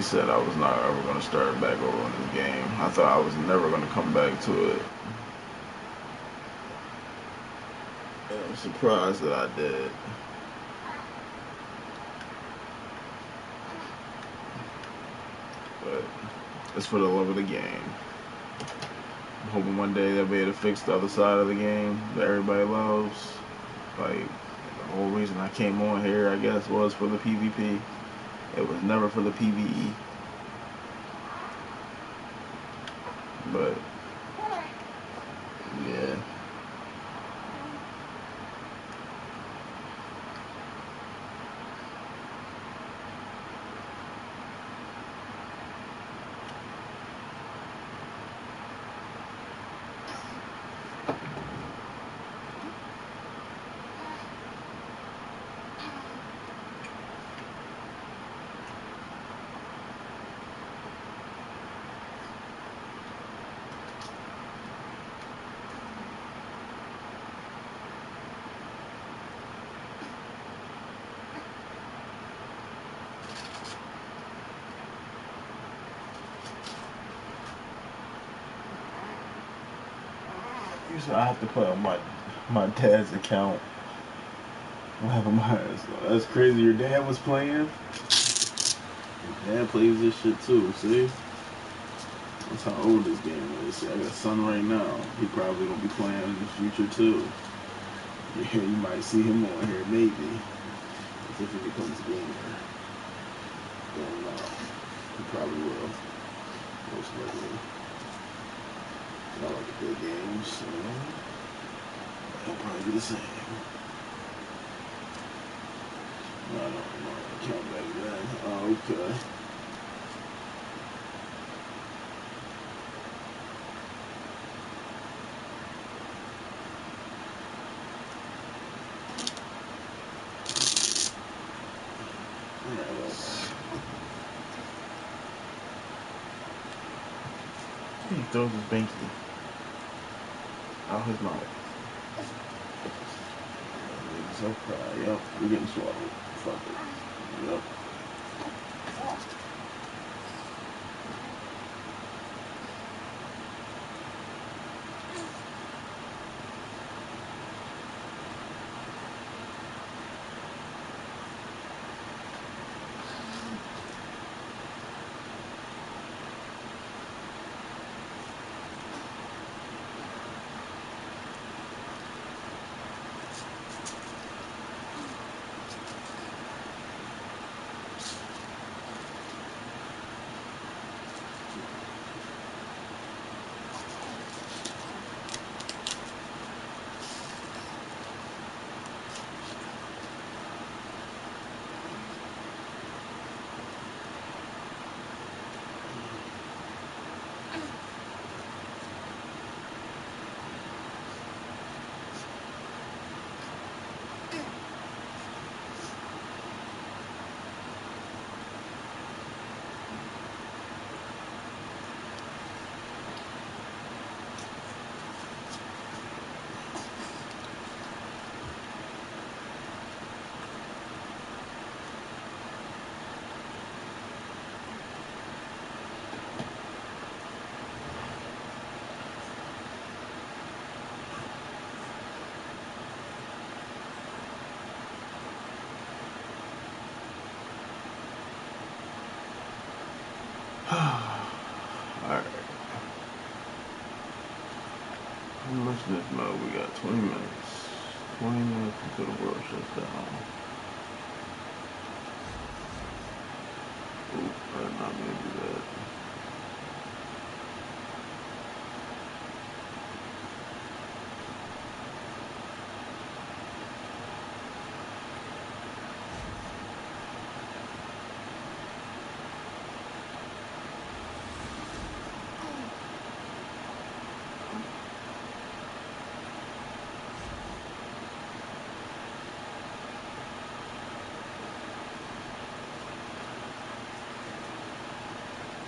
said I was not ever going to start back over on this game. I thought I was never going to come back to it. And I'm surprised that I did. But it's for the love of the game. I'm hoping one day they'll be able to fix the other side of the game that everybody loves. Like, the whole reason I came on here, I guess, was for the PvP. It was never for the PvE. But, yeah. So I have to put on my dad's account. That's crazy. Your dad was playing? Your dad plays this shit too, see? That's how old this game is. See, I got a son right now. He probably gonna be playing in the future too. Yeah, you might see him on here, maybe. If he becomes a gamer. Don't know. He probably will. Most likely. I like to play games, so he'll probably be the same. I don't know. I count back then. Oh, okay. He throws his banky out his mouth. So cry. Yep, we're getting swallowed. Fuck it. Yep. Alright. How much of this mode we got? 20 minutes. 20 minutes until the world shuts down. Oh, I did not mean to do that.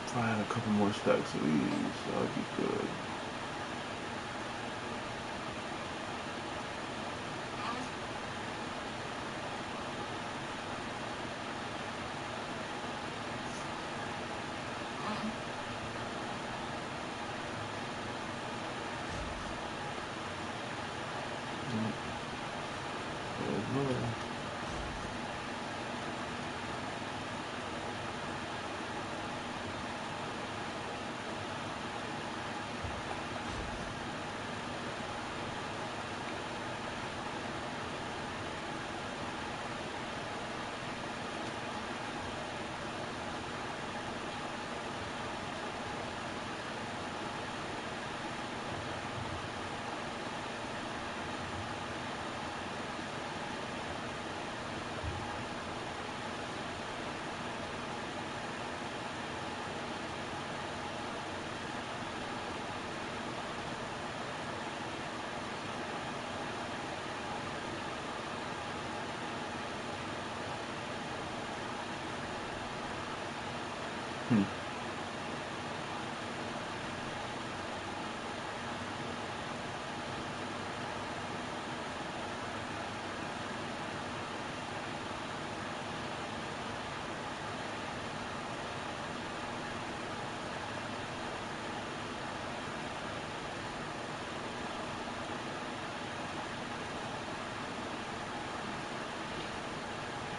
If I had a couple more stacks of these, I'd be good. There's another one.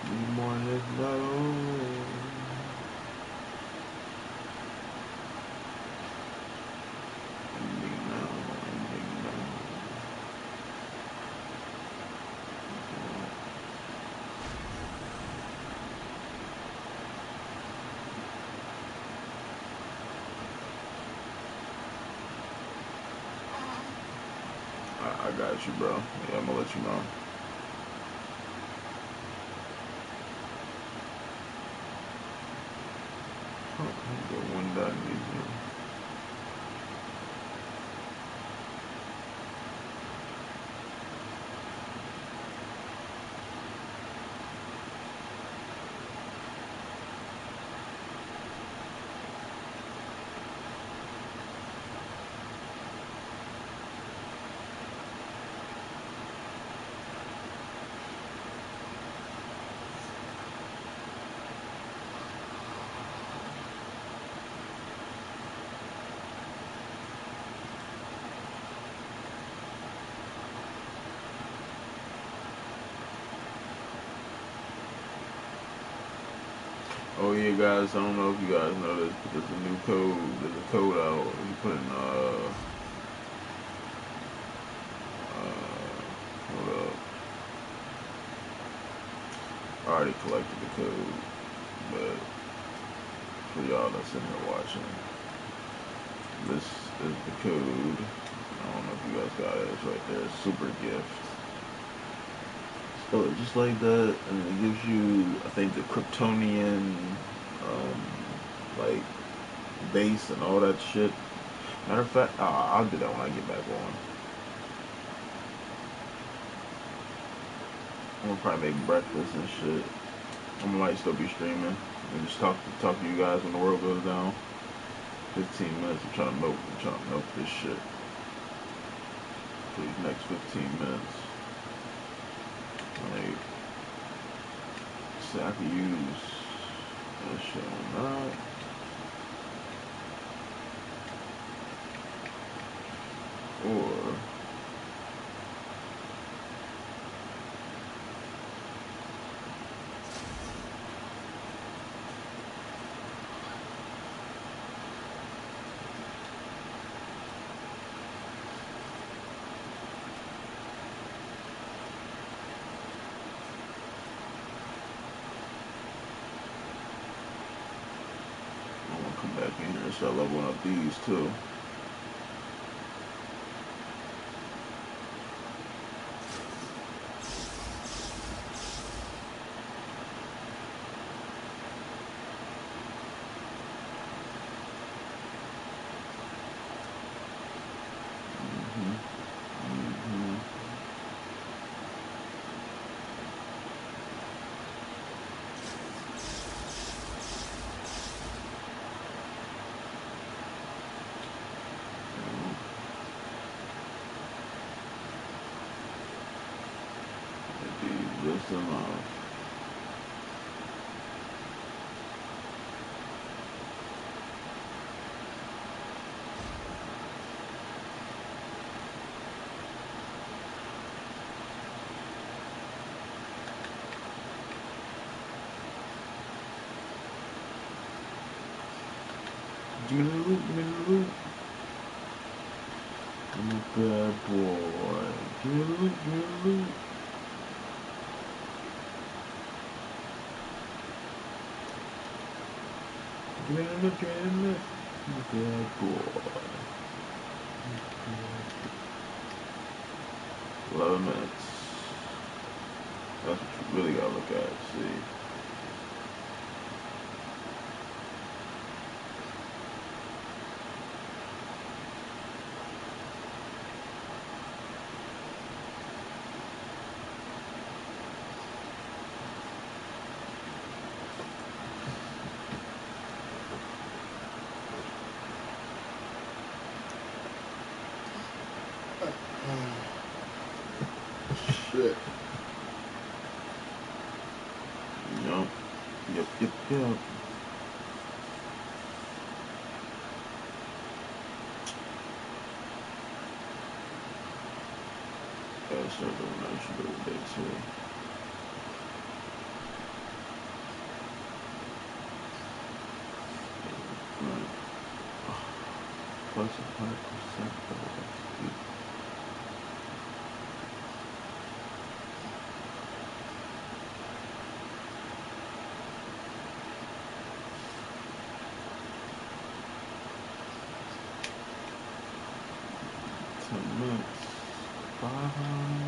Need more of this metal. I got you, bro. Yeah, I'm gonna let you know. Go one dot easier. Oh yeah, guys, I don't know if you guys know this, but there's a new code. There's a code out. You put in, hold up. I already collected the code, but for y'all that's in here watching, this is the code. I don't know if you guys got it. It's right there. Super gift. So just like that, and it gives you, I think, the Kryptonian, like, base and all that shit. Matter of fact, I'll do that when I get back on. I'm gonna probably make breakfast and shit. I'm gonna like still be streaming and just talk to you guys when the world goes down. 15 minutes. I'm trying to milk this shit for these next 15 minutes. Like, see, I could use that shit on that. Or start leveling up these too. Wisdom of give me the loot, give me the loot. I'm a bad boy. Give me the loot, give me the loot. Give me the loot, give me the loot. I'm a bad boy. 11 minutes. That's what you really gotta look at, see. Shit. Yup. Yep, yep, yep. Gotta start doing that shit every day too. Right. Plus 100% for the XP. Minutes, 5 hours.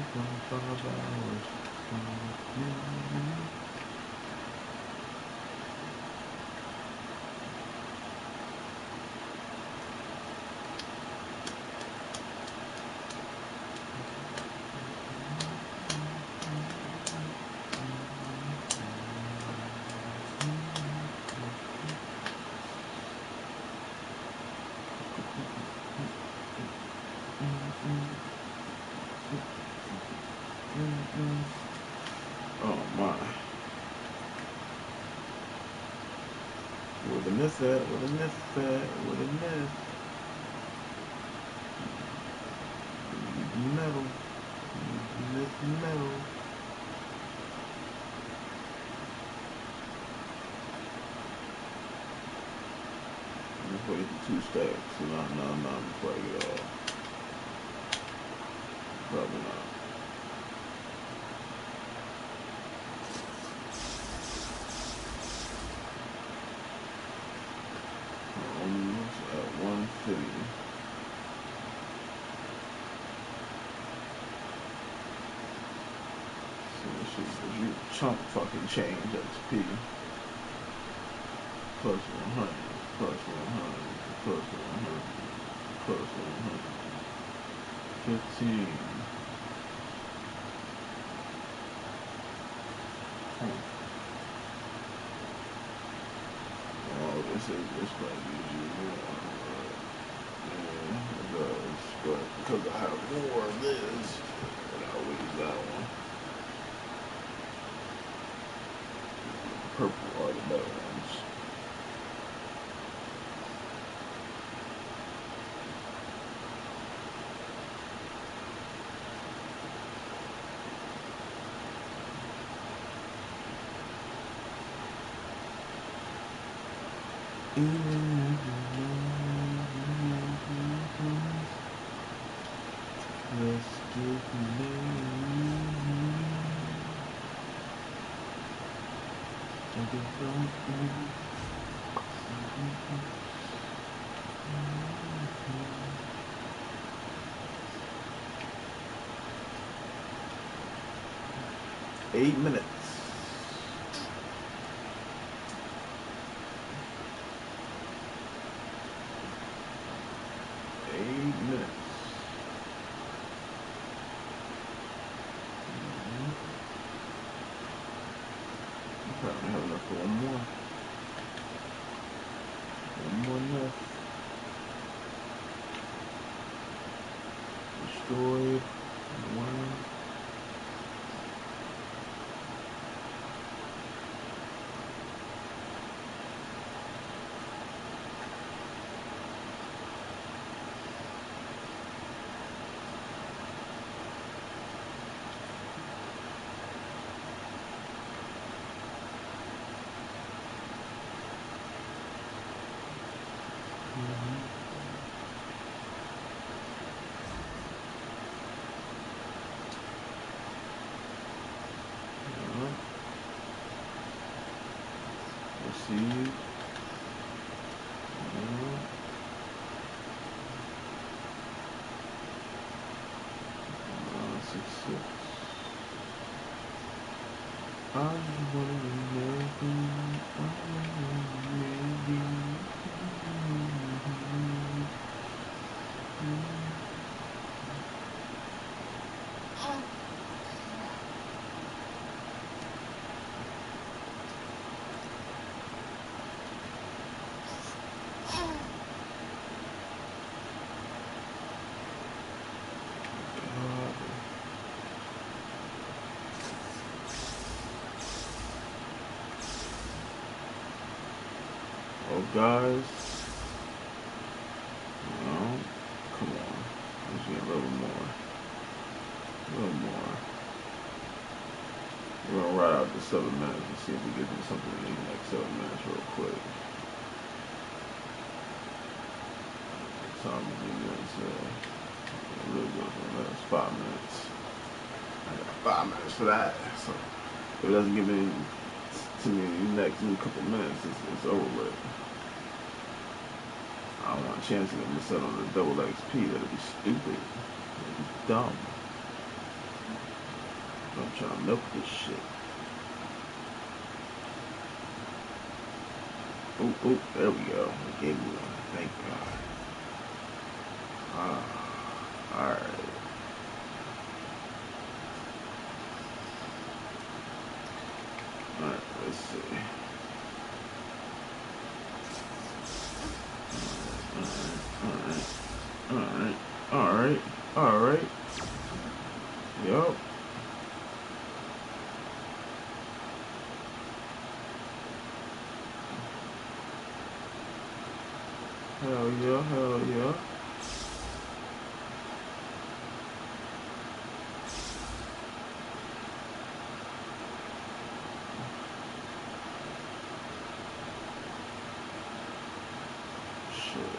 Oh my. Where the myth at? Where the myth at? Where the myth? Metal. Myth metal. I'm gonna wait for 2 stacks. So not before I get off. Probably not. Almost at 150. So this shit gives you chunk fucking change XP. Plus 100, plus 100, plus 100, plus 100. 15. Oh, this might use you more. Yeah, it does. But because I have more of this, I'll use that one. Purple are the better ones. Let's get married. 8 minutes. Probably have enough for one more. One more left. Destroyed. One. See. 6, 6. I wanna oh, guys. No, come on. Let's get a little more. A little more. We're gonna ride out the 7 minutes and see if we get to something in the next 7 minutes real quick. Time to do this. It really goes for the last 5 minutes. I got 5 minutes for that. So if it doesn't give me to me in the next couple minutes, it's over with. I don't want a chance to get me set on the double XP. That'd be stupid. That'd be dumb. I'm trying to milk this shit. Oh, there we go. It gave me one. Thank God. Alright. Alright, let's see. Alright. Yup. Hell yeah. Shit.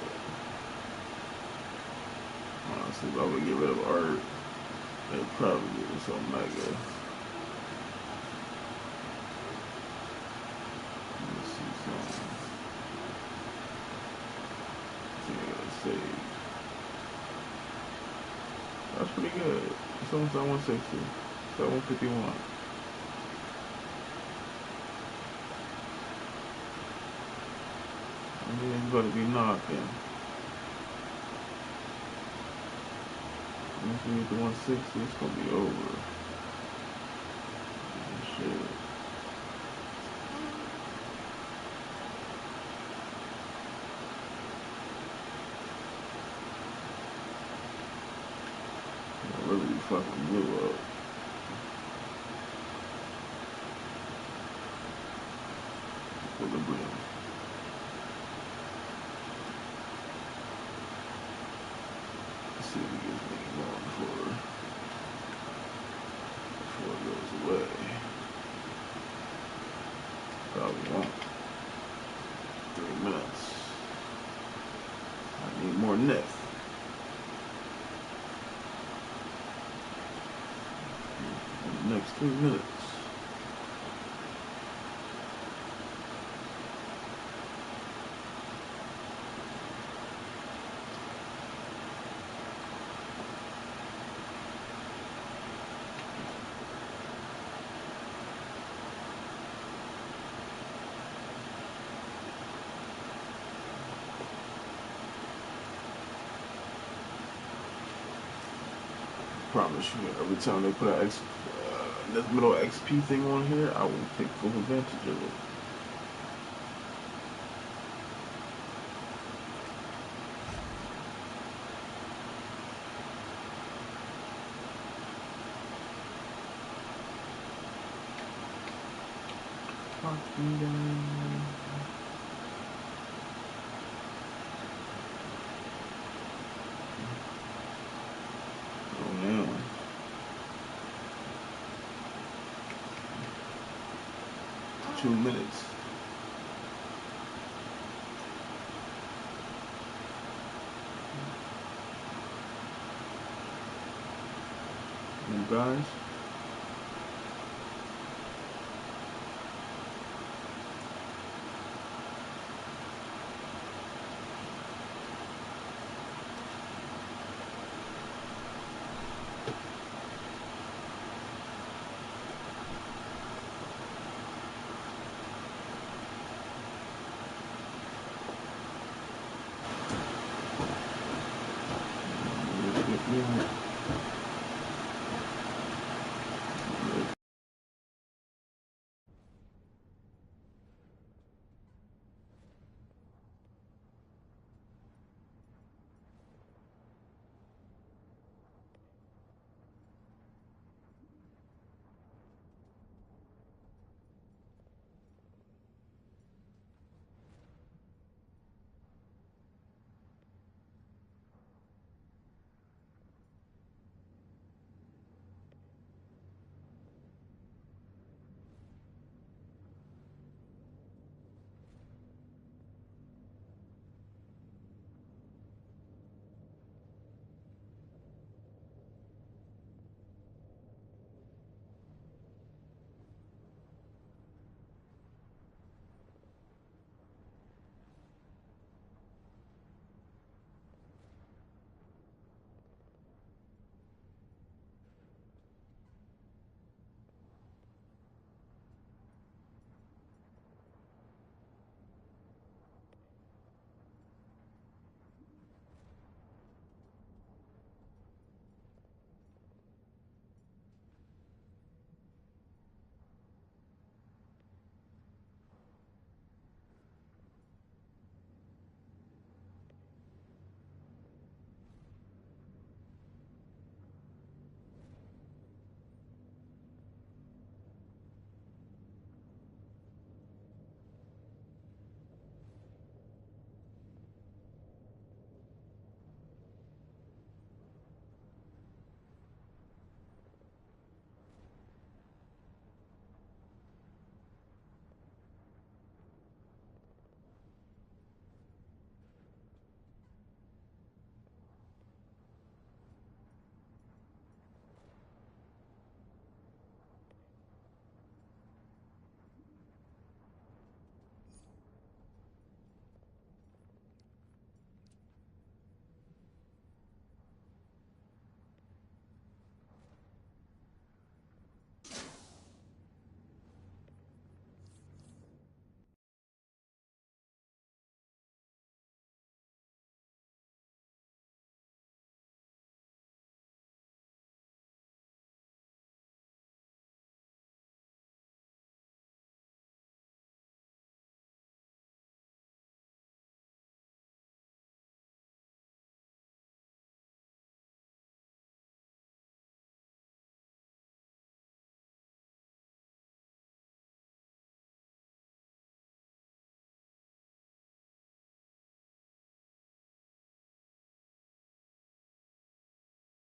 Honestly, if I would get rid of art, they'd probably give me some mega. Let's see something. Save. That's pretty good. It's almost at 160. It's at 151. I mean, it's about to be knocking. Once we get to 160, it's gonna be over. Shit. I really fucking blew up. Equilibrium. Let's see if we get this thing going before it goes away. Probably won't. 3 minutes. I need more nif. In the next 3 minutes. promise you, every time they put a this little XP thing on here, I will take full advantage of it. Oh no. Two minutes. You guys? Yeah.